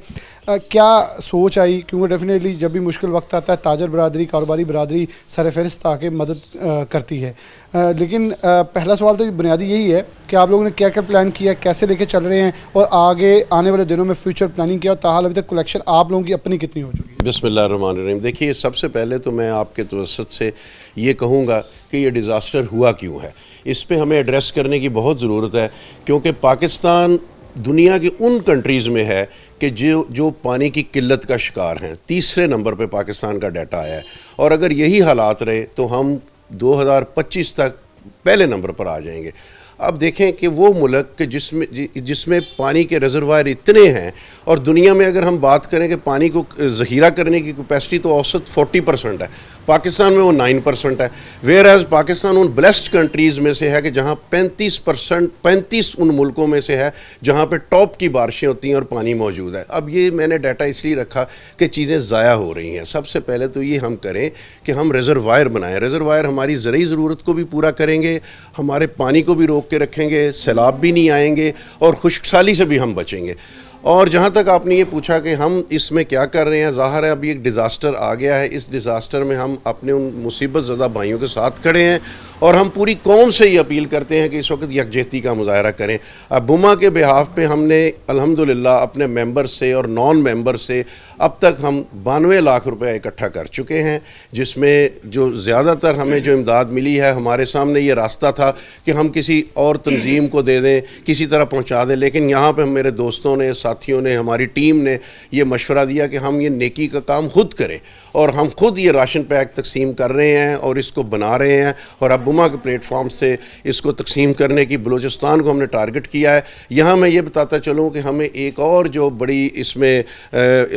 क्या सोच आई, क्योंकि डेफिनेटली जब भी मुश्किल वक्त आता है ताजर बरादरी, कारोबारी बरादरी सर फहरिस्त आके मदद करती है, लेकिन पहला सवाल तो बुनियादी यही है कि आप लोगों ने क्या क्या प्लान किया, कैसे लेके चल रहे हैं और आगे आने वाले दिनों में फ्यूचर प्लानिंग किया, ताहाल अभी तक कलेक्शन आप लोगों की अपनी कितनी हो चुकी है? बिस्मिल्लाहिर्रहमानिर्रहीम। देखिए, सबसे पहले तो मैं आपके तवस्सुत से ये कहूँगा कि ये डिज़ास्टर हुआ क्यों है, इस पे हमें एड्रेस करने की बहुत ज़रूरत है, क्योंकि पाकिस्तान दुनिया की उन कंट्रीज़ में है कि जो पानी की किल्लत का शिकार हैं। तीसरे नंबर पे पाकिस्तान का डाटा आया है, और अगर यही हालात रहे तो हम 2025 तक पहले नंबर पर आ जाएंगे। अब देखें कि वो मुल्क के जिसमें पानी के रिजर्वायर इतने हैं, और दुनिया में अगर हम बात करें कि पानी को ज़ख़ीरा करने की कैपेसिटी तो औसत 40% है, पाकिस्तान में वो 9% है। वेयर एज पाकिस्तान उन ब्लेस्ड कंट्रीज़ में से है कि जहाँ 35 उन मुल्कों में से है जहाँ पे टॉप की बारिशें होती हैं और पानी मौजूद है। अब ये मैंने डाटा इसलिए रखा कि चीज़ें ज़ाया हो रही हैं। सबसे पहले तो ये हम करें कि हम रिजर्वायर बनाएं। रिजर्वायर हमारी ज़रूरी ज़रूरत को भी पूरा करेंगे, हमारे पानी को भी रोक के रखेंगे, सैलाब भी नहीं आएंगे और खुश्कसाली से भी हम बचेंगे। और जहाँ तक आपने ये पूछा कि हम इसमें क्या कर रहे हैं, ज़ाहिर है अभी एक डिज़ास्टर आ गया है, इस डिज़ास्टर में हम अपने उन मुसीबत ज़दा भाइयों के साथ खड़े हैं और हम पूरी कौम से ये अपील करते हैं कि इस वक्त यकजहती का मुजाहरा करें। अबूमा के बिहाफ पे हमने अल्हम्दुलिल्लाह अपने मेंबर से और नॉन मेंबर से अब तक हम 92 लाख रुपए इकट्ठा कर चुके हैं, जिसमें जो ज़्यादातर हमें जो इमदाद मिली है, हमारे सामने ये रास्ता था कि हम किसी और तंजीम को दे दें, किसी तरह पहुंचा दें, लेकिन यहाँ पे मेरे दोस्तों ने, साथियों ने, हमारी टीम ने ये मशवरा दिया कि हम ये नेकी का काम खुद करें, और हम खुद ये राशन पैक तकसीम कर रहे हैं और इसको बना रहे हैं, और अबूमा के प्लेटफॉर्म से इसको तकसीम करने की बलूचिस्तान को हमने टारगेट किया है। यहाँ मैं ये बताता चलूँ कि हमें एक और जो बड़ी इसमें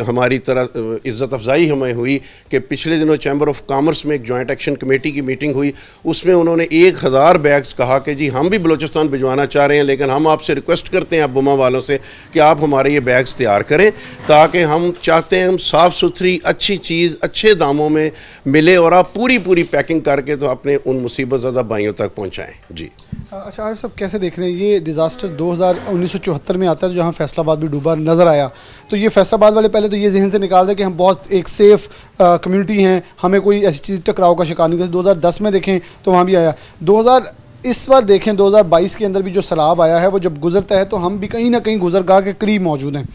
हमारी तरह इज़्ज़त अफजाई हमें हुई कि पिछले दिनों चैम्बर ऑफ कॉमर्स में एक जॉइंट एक्शन कमेटी की मीटिंग हुई, उसमें उन्होंने 1000 बैग्स कहा कि जी हम भी बलूचिस्तान भिजवाना चाह रहे हैं, लेकिन हम आपसे रिक्वेस्ट करते हैं अबूमा वालों से कि आप हमारे ये बैग्स तैयार करें, ताकि हम चाहते हैं हम साफ़ सुथरी अच्छी चीज़ अच्छे दामों में मिले और आप पूरी पैकिंग करके तो अपने उन मुसीबत ज़दा भाइयों तक पहुँचाएँ। जी अच्छा आरिफ साहब, कैसे देख रहे हैं ये डिज़ास्टर 1974 में आता है, जहाँ फैसलाबाद भी डूबा नज़र आया, तो ये फैसलाबाद वाले पहले तो ये जहन से निकाल दें कि हम बहुत एक सेफ़ कम्युनिटी हैं, हमें कोई ऐसी चीज़ टकराव का शिकार नहीं कर। 2010 में देखें तो वहाँ भी आया, इस बार देखें 2022 के अंदर भी जो सैलाब आया है वो जब गुजरता है तो हम भी कहीं ना कहीं गुजरगाह के करीब मौजूद हैं।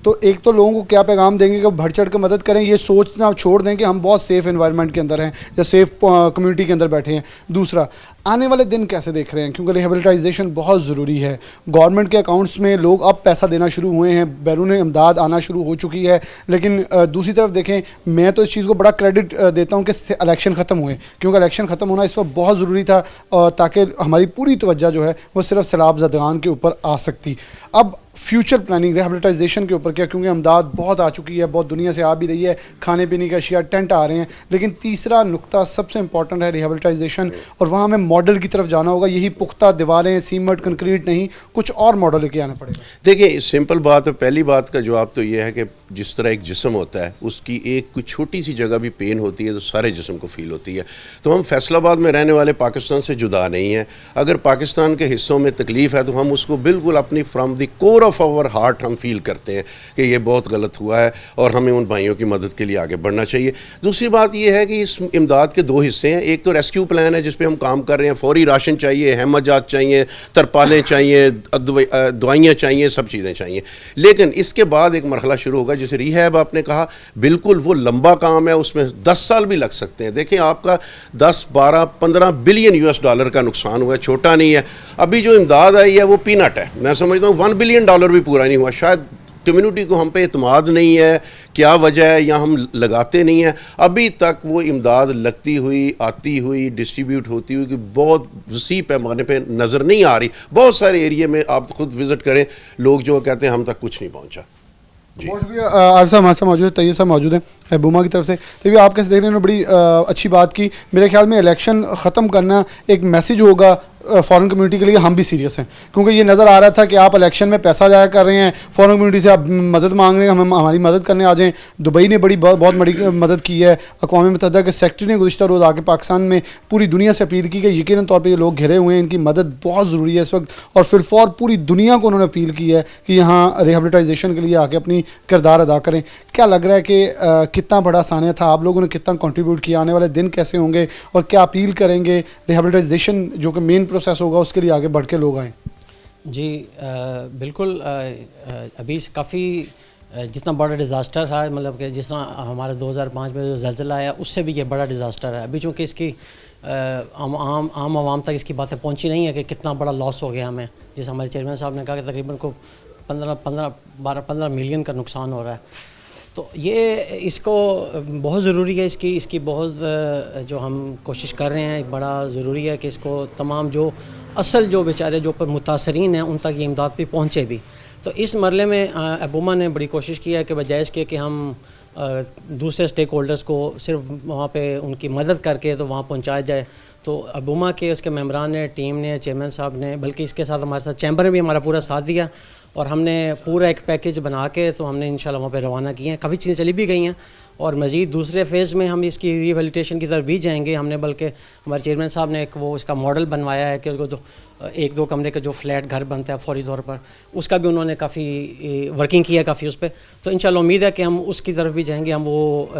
तो एक तो लोगों को क्या पैगाम देंगे कि बढ़ चढ़ कर मदद करें, ये सोचना छोड़ दें कि हम बहुत सेफ़ एनवायरनमेंट के अंदर हैं या सेफ़ कम्युनिटी के अंदर बैठे हैं। दूसरा, आने वाले दिन कैसे देख रहे हैं, क्योंकि रिहेबिलिटाइजेशन बहुत ज़रूरी है। गवर्नमेंट के अकाउंट्स में लोग अब पैसा देना शुरू हुए हैं, बैरून इमदाद आना शुरू हो चुकी है, लेकिन दूसरी तरफ देखें, मैं तो इस चीज़ को बड़ा क्रेडिट देता हूँ कि इलेक्शन ख़त्म हुए, क्योंकि इलेक्शन ख़त्म होना इस वक्त बहुत ज़रूरी था, ताकि हमारी पूरी तवज्जो जो है वो सिर्फ सैलाब ज़दगान के ऊपर आ सकती। अब फ्यूचर प्लानिंग रिहेबिलिटाइजेशन के ऊपर क्या, क्योंकि इमदाद बहुत आ चुकी है, बहुत दुनिया से आ भी रही है, खाने पीने के अशिया टेंट आ रहे हैं, लेकिन तीसरा नुक्ता सबसे इंपॉर्टेंट है रिहेबिलिटाइजेशन, और वहाँ हमें मॉडल की तरफ जाना होगा। यही पुख्ता दीवारें, सीमेंट, कंक्रीट नहीं, कुछ और मॉडल लेके आना पड़ेगा। देखिए, सिंपल बात है, पहली बात का जवाब तो यह है कि जिस तरह एक जिस्म होता है, उसकी एक कुछ छोटी सी जगह भी पेन होती है तो सारे जिस्म को फील होती है। तो हम फैसलाबाद में रहने वाले पाकिस्तान से जुदा नहीं हैं। अगर पाकिस्तान के हिस्सों में तकलीफ़ है तो हम उसको बिल्कुल अपनी from the core of our heart हम फील करते हैं कि ये बहुत गलत हुआ है और हमें उन भाइयों की मदद के लिए आगे बढ़ना चाहिए। दूसरी बात यह है कि इस इमदाद के दो हिस्से हैं। एक तो रेस्क्यू प्लान है जिस पे हम काम कर रहे हैं, फौरी राशन चाहिए, हेमाजात चाहिए, तरपालें चाहिए, दवाइयाँ चाहिए, सब चीज़ें चाहिए। लेकिन इसके बाद एक मरहला शुरू होगा जिसे रिहैब आपने कहा, बिल्कुल वो लंबा काम है, उसमें 10 साल भी लग सकते हैं। देखिए, आपका 10, 12, 15 बिलियन US डॉलर का नुकसान हुआ है, छोटा नहीं है। अभी जो इमदाद आई है वो पीनट है, मैं समझता हूँ $1 बिलियन भी पूरा नहीं हुआ। शायद कम्युनिटी को हम पे इत्मीनाद नहीं है, क्या वजह है, या हम लगाते नहीं हैं। अभी तक वो इमदाद लगती हुई, आती हुई, डिस्ट्रीब्यूट होती हुई कि बहुत वसी पैमाने पे नज़र नहीं आ रही। बहुत सारे एरिया में आप खुद विज़िट करें, लोग जो कहते हैं हम तक कुछ नहीं पहुंचा। बहुत शुक्रिया। आरिफ साहब हमारे साथ मौजूद है, तैयब साहब मौजूद हैं अबूमा की तरफ से। तैयब आप कैसे देख रहे हैं? बड़ी अच्छी बात की। मेरे ख्याल में इलेक्शन ख़त्म करना एक मैसेज होगा फॉरेन कम्युनिटी के लिए। हम भी सीरियस हैं क्योंकि ये नज़र आ रहा था कि आप इलेक्शन में पैसा जाया कर रहे हैं, फॉरेन कम्युनिटी से आप मदद मांग रहे हैं, हम हमारी मदद करने आ जाएँ। दुबई ने बहुत बड़ी मदद की है। अक़वाम मुत्तहिदा के सेक्रेटरी ने गुज़िश्ता रोज़ आके पाकिस्तान में पूरी दुनिया से अपील की कि यकीनन तौर पर ये लोग घिरे हुए हैं, इनकी मदद बहुत ज़रूरी है इस वक्त। और फिलफौर पूरी दुनिया को उन्होंने अपील की है कि यहाँ रिहेबिलिटाइजेशन के लिए आके अपनी किरदार अदा करें। क्या लग रहा है कि कितना बड़ा सानिया था, आप लोगों ने कितना कंट्रीब्यूट किया, आने वाले दिन कैसे होंगे और क्या अपील करेंगे रिहेबिलिटाइजेशन जो कि मेन प्रोसेस होगा उसके लिए आगे बढ़ के लोग आएँ? जी बिल्कुल। अभी काफ़ी जितना बड़ा डिज़ास्टर था, मतलब कि जिस तरह हमारे 2005 में जो ज़लज़ला आया उससे भी ये बड़ा डिज़ास्टर है। अभी चूँकि इसकी आम आवाम तक इसकी बातें पहुंची नहीं है कि कितना बड़ा लॉस हो गया हमें। जैसे हमारे चेयरमैन साहब ने कहा कि तकरीबन को 15 मिलियन का नुकसान हो रहा है। तो ये इसको बहुत ज़रूरी है, इसकी बहुत जो हम कोशिश कर रहे हैं, बड़ा ज़रूरी है कि इसको तमाम जो असल जो बेचारे जो पर मुतासरीन हैं उन तक ये इमदाद भी पहुँचे भी। तो इस मरले में अबूमा ने बड़ी कोशिश की है कि बजाय इसके कि हम दूसरे स्टेक होल्डर्स को सिर्फ वहाँ पे उनकी मदद करके तो वहाँ पहुँचाया जाए। तो अबूमा के उसके मेम्बरान ने, टीम ने, चेयरमैन साहब ने, बल्कि इसके साथ हमारे साथ चैम्बर ने भी हमारा पूरा साथ दिया और हमने पूरा एक पैकेज बना के तो हमने इंशाल्लाह वहाँ पे रवाना किए हैं। काफ़ी चीज़ें चली भी गई हैं और मज़ीद दूसरे फेज़ में हम इसकी रिहेबिलिटेशन की तरफ भी जाएंगे। हमने बल्कि हमारे चेयरमैन साहब ने एक वो इसका मॉडल बनवाया है कि उसको जो 1-2 कमरे का जो फ्लैट घर बनता है फौरी तौर पर, उसका भी उन्होंने काफ़ी वर्किंग की है काफ़ी उस पर। तो इंशाल्लाह उम्मीद है कि हम उसकी तरफ भी जाएंगे। हम वो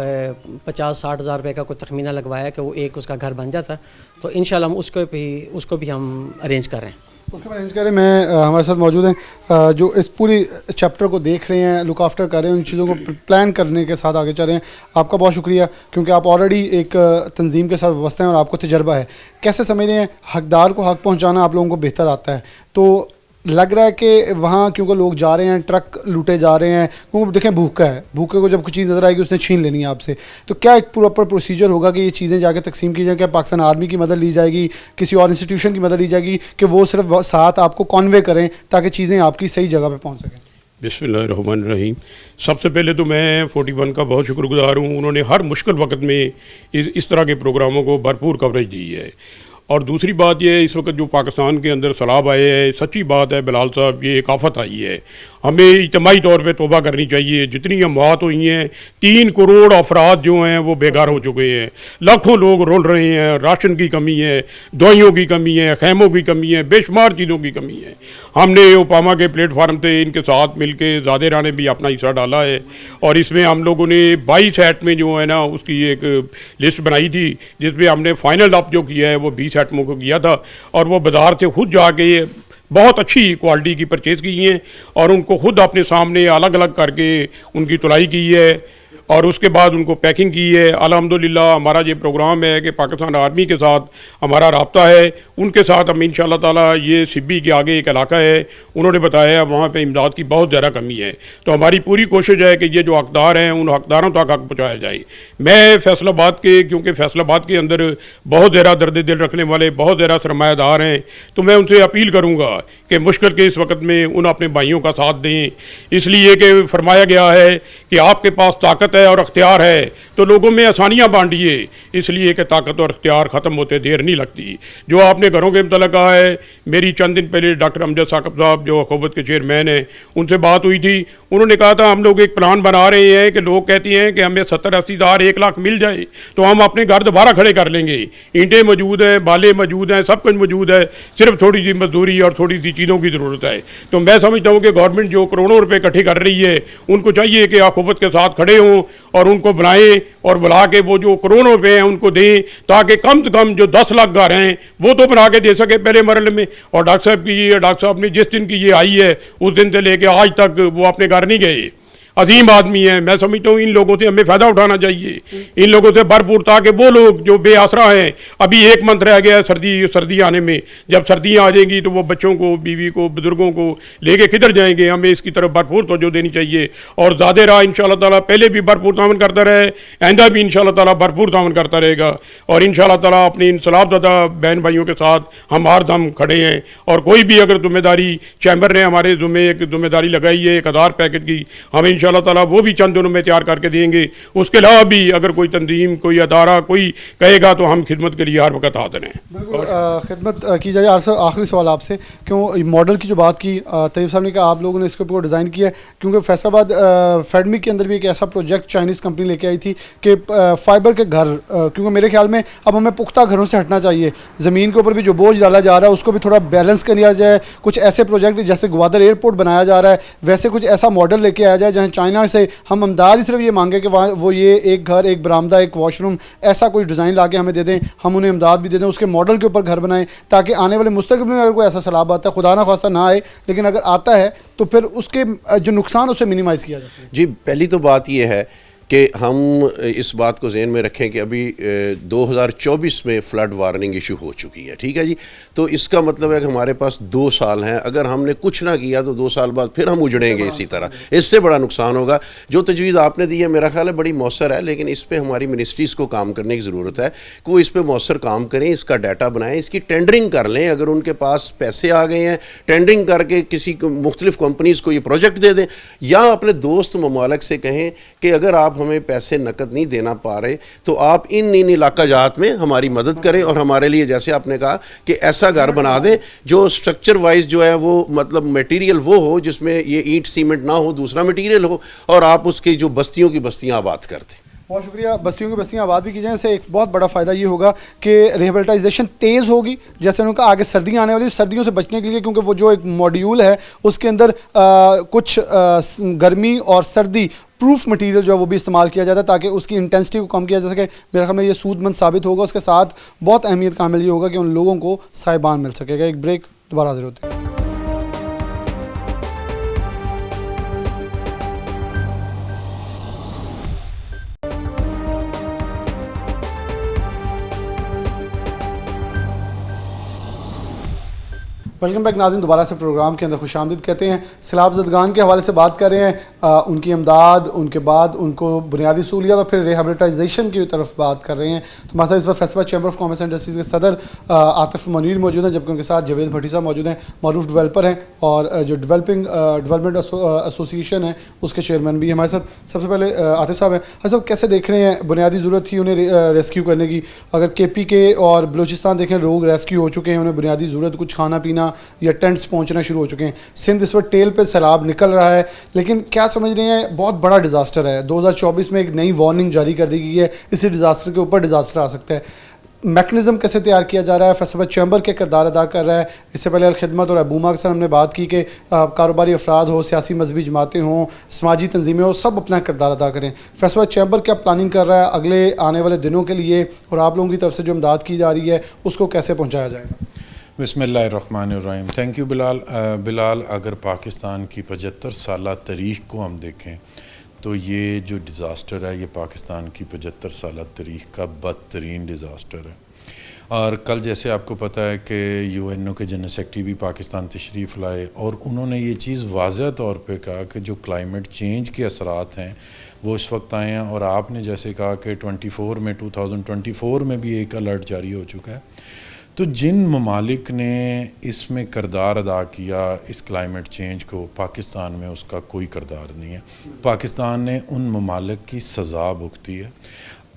50-60 हज़ार रुपये का कोई तखमीना लगवाया है कि वो एक उसका घर बन जाता है। तो इंशाल्लाह हम उसको भी हम अरेंज कर रहे हैं। उसके बाद अरेंज करें। मैं हमारे साथ मौजूद हैं जो इस पूरी चैप्टर को देख रहे हैं, लुक आफ्टर कर रहे हैं, उन चीज़ों को प्लान करने के साथ आगे चल रहे हैं। आपका बहुत शुक्रिया क्योंकि आप ऑलरेडी एक तंजीम के साथ वाबस्ता हैं और आपको तजर्बा है। कैसे समझ रहे हैं हकदार को हक पहुंचाना आप लोगों को बेहतर आता है? तो लग रहा है कि वहाँ क्योंकि लोग जा रहे हैं, ट्रक लूटे जा रहे हैं, क्योंकि देखें भूखा है, भूखे को जब कुछ चीज़ नज़र आएगी उसने छीन लेनी है आपसे। तो क्या एक प्रॉपर प्रोसीजर होगा कि ये चीज़ें जाके तकसीम की जाए? क्या पाकिस्तान आर्मी की मदद ली जाएगी, किसी और इंस्टीट्यूशन की मदद ली जाएगी कि वो सिर्फ साथ आपको कॉन्वे करें ताकि चीज़ें आपकी सही जगह पर पहुँच सकें? बिस्मिल्लाहिर्रहमानिर्रहीम। सबसे पहले तो मैं 41 का बहुत शुक्रगुजार हूँ। उन्होंने हर मुश्किल वक्त में इस तरह के प्रोग्रामों को भरपूर कवरेज दी है। और दूसरी बात यह है, इस वक्त जो पाकिस्तान के अंदर सैलाब आए हैं, सच्ची बात है बिलाल साहब, ये एक आफत आई है। हमें इज्तिमाई तौर पे तौबा करनी चाहिए। जितनी अमवात हुई हैं, 3 करोड़ अफराद जो हैं वो बेघर हो चुके हैं, लाखों लोग रोल रहे हैं, राशन की कमी है, दवाइयों की कमी है, खैमों की कमी है, बेशुमार चीज़ों की कमी है। हमने ओबामा के प्लेटफार्म से इनके साथ मिलकर ज़ादेरा ने भी अपना हिस्सा डाला है और इसमें हम लोगों ने 22 ऐट में जो है ना उसकी एक लिस्ट बनाई थी जिसमें हमने फाइनल अप जो किया है वो 20 ऐटमों को किया था और वो बाज़ार से खुद जाके बहुत अच्छी क्वालिटी की परचेज़ की हैं और उनको खुद अपने सामने अलग अलग करके उनकी तुलाई की है और उसके बाद उनको पैकिंग की है। अल्हम्दुलिल्लाह हमारा ये प्रोग्राम है कि पाकिस्तान आर्मी के साथ हमारा राब्ता है, उनके साथ हम इंशाअल्लाह ताला ये सिब्बी के आगे एक इलाका है, उन्होंने बताया वहाँ पे इमदाद की बहुत ज़्यादा कमी है। तो हमारी पूरी कोशिश है कि ये जो हकदार हैं उन हकदारों तक हक पहुँचाया जाए। मैं फैसलाबाद के, क्योंकि फैसलाबाद के अंदर बहुत ज़्यादा दर्द दिल रखने वाले बहुत ज़्यादा सरमायादार हैं, तो मैं उनसे अपील करूँगा कि मुश्किल के इस वक्त में उन अपने भाइयों का साथ दें। इसलिए कि फरमाया गया है कि आपके पास ताकत और अख्तियार है तो लोगों में आसानियाँ बांटिए, इसलिए कि ताकत और अख्तियार ख़त्म होते देर नहीं लगती। जो आपने घरों के मतलब कहा है, मेरी चंद दिन पहले डॉक्टर अमजद साकब साहब जो अखोबत के चेयरमैन हैं उनसे बात हुई थी। उन्होंने कहा था हम लोग एक प्लान बना रहे हैं कि लोग कहते हैं कि हमें 70-80 हज़ार 1 लाख मिल जाए तो हम अपने घर दोबारा खड़े कर लेंगे। ईंटें मौजूद हैं, बाले मौजूद हैं, सब कुछ मौजूद है, सिर्फ थोड़ी सी मजदूरी और थोड़ी सी चीज़ों की ज़रूरत है। तो मैं समझता हूँ कि गवर्नमेंट जो करोड़ों रुपये इकट्ठे कर रही है उनको चाहिए कि अखोबत के साथ खड़े हों और उनको बनाएं और बुला के वो जो करोड़ों रुपए हैं उनको दें ताकि कम से कम जो 10 लाख घर हैं वो तो बना के दे सके पहले मरल में। और डॉक्टर साहब ने जिस दिन की ये आई है उस दिन से लेके आज तक वो अपने घर नहीं गए। अजीम आदमी है। मैं समझता हूँ इन लोगों से हमें फ़ायदा उठाना चाहिए, इन लोगों से भरपूर, ताकि वो लोग जो बेआसरा हैं, अभी 1 मंथ रह गया है सर्दी आने में, जब सर्दियाँ आ जाएंगी तो वो बच्चों को, बीवी को, बुजुर्गों को लेके किधर जाएंगे। हमें इसकी तरफ भरपूर तवज्जो देनी चाहिए और ज़ादेरा इंशाअल्लाह ताला पहले भी भरपूर तावन करता रहे, आइंदा भी इंशाअल्लाह ताला भरपूर तावन करता रहेगा और इंशाअल्लाह ताला अपनी इन सलाबज़दा बहन भाइयों के साथ हम हर दम खड़े हैं। और कोई भी अगर जिम्मेदारी, चैम्बर ने हमारे ज़ुम्मे एक जिम्मेदारी लगाई है 1000 पैकेट की, हम इंशाअल्लाह इंशाअल्लाह ताला वो भी चंद दिनों में तैयार करके देंगे। उसके अलावा भी अगर कोई तंजीम, कोई अदारा, कोई कहेगा तो हम खिदमत के लिए हर वक्त हाजिर हैं। बिल्कुल खिदमत की जाए। आखिरी सवाल आपसे, क्यों मॉडल की जो बात की तैयब साहब ने कहा आप लोगों ने इसके ऊपर डिज़ाइन किया है, क्योंकि फैसलाबाद फेडमी के अंदर भी एक ऐसा प्रोजेक्ट चाइनीज़ कंपनी लेके आई थी कि फाइबर के घर, क्योंकि मेरे ख्याल में अब हमें पुख्ता घरों से हटना चाहिए, ज़मीन के ऊपर भी जो बोझ डाला जा रहा है उसको भी थोड़ा बैलेंस किया जाए। कुछ ऐसे प्रोजेक्ट जैसे ग्वादर एयरपोर्ट बनाया जा रहा है, वैसे कुछ ऐसा मॉडल लेके आया जाए जहाँ चाइना से हम अमदाद ही सिर्फ ये मांगे कि वहाँ वो ये एक घर, एक बरामदा, एक वॉशरूम, ऐसा कोई डिज़ाइन ला के हमें दे दें, हम उन्हें अमदाद भी दे दें, उसके मॉडल के ऊपर घर बनाएं, ताकि आने वाले मुस्तक़बिल में अगर कोई ऐसा सैलाब आता है, खुदा ना खास्ता ना आए, लेकिन अगर आता है तो फिर उसके जो नुकसान उसे मिनिमाइज़ किया जाए। जी, पहली तो बात यह है कि हम इस बात को ज़हन में रखें कि अभी 2024 में फ्लड वार्निंग इशू हो चुकी है, ठीक है जी। तो इसका मतलब है कि हमारे पास 2 साल हैं, अगर हमने कुछ ना किया तो 2 साल बाद फिर हम उजड़ेंगे इसी तरह, इससे बड़ा नुकसान होगा। जो तजवीज़ आपने दी है मेरा ख्याल है बड़ी मौसर है, लेकिन इस पर हमारी मिनिस्ट्रीज़ को काम करने की ज़रूरत है कि वो इस पर मौसर काम करें, इसका डाटा बनाएं, इसकी टेंडरिंग कर लें। अगर उनके पास पैसे आ गए हैं, टेंडरिंग करके किसी मुख्तलिफ़ कंपनीज़ को ये प्रोजेक्ट दे दें, या अपने दोस्त ममालिक से कहें कि अगर आप हमें पैसे नकद नहीं देना पा रहे तो आप इन इलाका जात में हमारी मदद करें, और हमारे लिए जैसे आपने कहा कि ऐसा घर बना दें जो स्ट्रक्चर वाइज जो है वो मतलब मटेरियल वो हो जिसमें ये ईंट सीमेंट ना हो, दूसरा मटेरियल हो, और आप उसकी जो बस्तियों की बस्तियां आबाद कर दें। बहुत शुक्रिया। बस्तियों की बस्तियाँ आबाद भी की जाए, इससे एक बहुत बड़ा फ़ायदा ये होगा कि रिहेबिलिटाइजेशन तेज़ होगी। जैसे उन्होंने कहा आगे सर्दियाँ आने वाली, सर्दियों से बचने के लिए, क्योंकि वो जो एक मॉड्यूल है उसके अंदर कुछ गर्मी और सर्दी प्रूफ मटेरियल जो है वो भी इस्तेमाल किया जाता है, ताकि उसकी इंटेंसिटी को कम किया जा सके। मेरे ख्याल में ये सूदमंद साबित होगा। उसके साथ बहुत अहमियत का अमल ये होगा कि उन लोगों को साहिबान मिल सकेगा। एक ब्रेक, दोबारा हाजिर होते हैं। वेलकम बैक नाज़रीन, दोबारा से प्रोग्राम के अंदर खुशामदीद कहते हैं। सैलाब ज़दगान के हवाले से बात कर रहे हैं, उनकी इमदाद, उनके बाद उनको बुनियादी सहूलियत और फिर रिहेबिलिटाइजेशन की तरफ बात कर रहे हैं। तो हमारे साथ इस वक्त Faisalabad chamber of commerce and industries के सदर आतिफ मुनीर मौजूद हैं, जबकि उनके साथ जावेद भट्टी साहब मौजूद हैं, मरूफ डेवलपर हैं और जो डेवलपमेंट एसोसिएशन है उसके चेयरमैन भी हैं हमारे साथ। सबसे पहले आतिफ साहब हैं। आतिफ साहब, कैसे देख रहे हैं, बुनियादी ज़रूरत थी उन्हें रेस्क्यू करने की, अगर KP के और बलूचिस्तान देखें लोग रेस्क्यू हो चुके हैं, उन्हें बुनियादी ज़रूरत कुछ खाना पीना या टेंट्स पहुंचना शुरू हो चुके हैं, सिंध इस वक्त टेल पे सैलाब निकल रहा है, लेकिन क्या समझ रहे हैं बहुत बड़ा डिज़ास्टर है। 2024 में एक नई वार्निंग जारी कर दी गई है, इसी डिज़ास्टर के ऊपर डिज़ास्टर आ सकता है। मैकेनिज़्म कैसे तैयार किया जा रहा है, फैसलाबाद चैम्बर के किरदार अदा कर रहा है। इससे पहले अलखिदमत और अबूमा के साथ हमने बात की कि कारोबारी अफराद हो, सियासी मजहबी जमातें हों, समाजी तंजीमें हो, सब अपना किरदार अदा करें। फैसलाबाद चैम्बर क्या प्लानिंग कर रहा है अगले आने वाले दिनों के लिए, और आप लोगों की तरफ से जो इमदाद की जा रही है उसको कैसे पहुँचाया जाएगा? बिस्मिल्लाहिर्रहमानिर्रहीम। Thank you Bilal. अगर पाकिस्तान की 75 साला तारीख़ को हम देखें तो ये जो डिज़ास्टर है ये पाकिस्तान की 75 साला तारीख़ का बदतरीन डिज़ास्टर है। और कल जैसे आपको पता है कि UNO के जनरल सेक्रेटरी भी पाकिस्तान तशरीफ़ लाए और उन्होंने ये चीज़ वाज़ह तौर पे कहा कि जो क्लाइमेट चेंज के असरात हैं वो इस वक्त आए हैं। और आपने जैसे कहा कि 2024 में भी एक अलर्ट जारी हो चुका है। तो जिन ममालिक ने इसमें किरदार अदा किया इस क्लाइमेट चेंज को, पाकिस्तान में उसका कोई किरदार नहीं है। पाकिस्तान ने उन ममालिक की सज़ा भुगती है।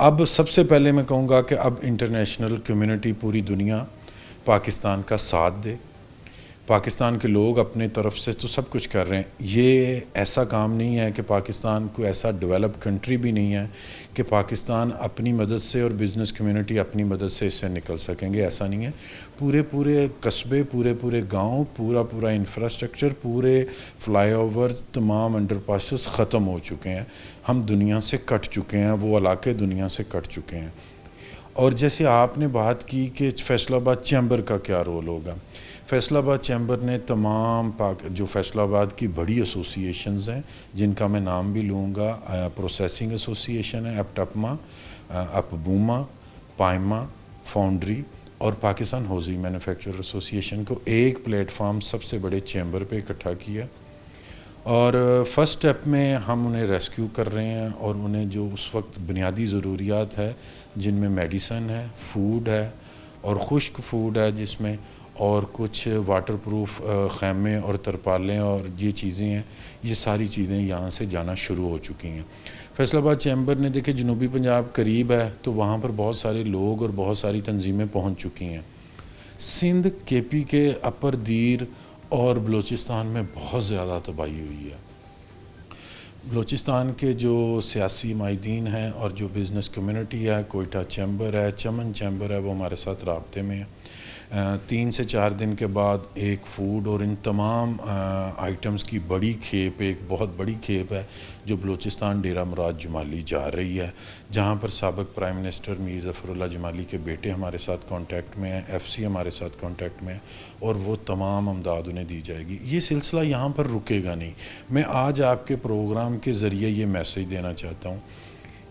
अब सबसे पहले मैं कहूँगा कि अब इंटरनेशनल कम्युनिटी, पूरी दुनिया पाकिस्तान का साथ दे। पाकिस्तान के लोग अपने तरफ से तो सब कुछ कर रहे हैं। ये ऐसा काम नहीं है कि पाकिस्तान को ऐसा डेवलप कंट्री भी नहीं है कि पाकिस्तान अपनी मदद से और बिज़नेस कम्युनिटी अपनी मदद से इससे निकल सकेंगे, ऐसा नहीं है। पूरे कस्बे, पूरे गांव, पूरा इंफ्रास्ट्रक्चर, पूरे फ्लाईओवर्स, तमाम अंडरपासेस ख़त्म हो चुके हैं। हम दुनिया से कट चुके हैं, वो इलाके दुनिया से कट चुके हैं। और जैसे आपने बात की कि फैसलाबाद चैम्बर का क्या रोल होगा, फैसलाबाद चैम्बर ने तमाम जो फैसलाबाद की बड़ी एसोसिएशंस हैं जिनका मैं नाम भी लूँगा, प्रोसेसिंग एसोसिएशन है, अपटपमा, अपबूमा, पाइमा, फाउंड्री और पाकिस्तान हौजी मैन्युफैक्चरर एसोसिएशन को एक प्लेटफार्म सबसे बड़े चैम्बर पे इकट्ठा किया। और फर्स्ट स्टेप में हम उन्हें रेस्क्यू कर रहे हैं और उन्हें जो उस वक्त बुनियादी ज़रूरियात है जिनमें मेडिसन है, फूड है और खुश्क फूड है जिसमें, और कुछ वाटरप्रूफ ख़ैमे और तरपालें और ये चीज़ें हैं, ये सारी चीज़ें यहाँ से जाना शुरू हो चुकी हैं। फैसलाबाद चैम्बर ने देखे जनूबी पंजाब करीब है तो वहाँ पर बहुत सारे लोग और बहुत सारी तंजीमें पहुँच चुकी हैं। सिंध, केपी के अपर दीर और बलूचिस्तान में बहुत ज़्यादा तबाही हुई है। बलूचिस्तान के जो सियासी माहिदीन हैं और जो बिज़नेस कम्युनिटी है, कोयटा चैम्बर है, चमन चैम्बर है, वो हमारे साथ राब्ते में है। 3 से 4 दिन के बाद एक फ़ूड और इन तमाम आइटम्स की बड़ी खेप, एक बहुत बड़ी खेप है जो बलूचिस्तान डेरा मुराद जमाली जा रही है, जहां पर साबिक़ प्राइम मिनिस्टर मीर ज़फ़रुल्लाह जमाली के बेटे हमारे साथ कांटेक्ट में हैं, FC हमारे साथ कांटेक्ट में है और वो तमाम अमदाद उन्हें दी जाएगी। ये सिलसिला यहाँ पर रुकेगा नहीं। मैं आज आपके प्रोग्राम के ज़रिए ये मैसेज देना चाहता हूँ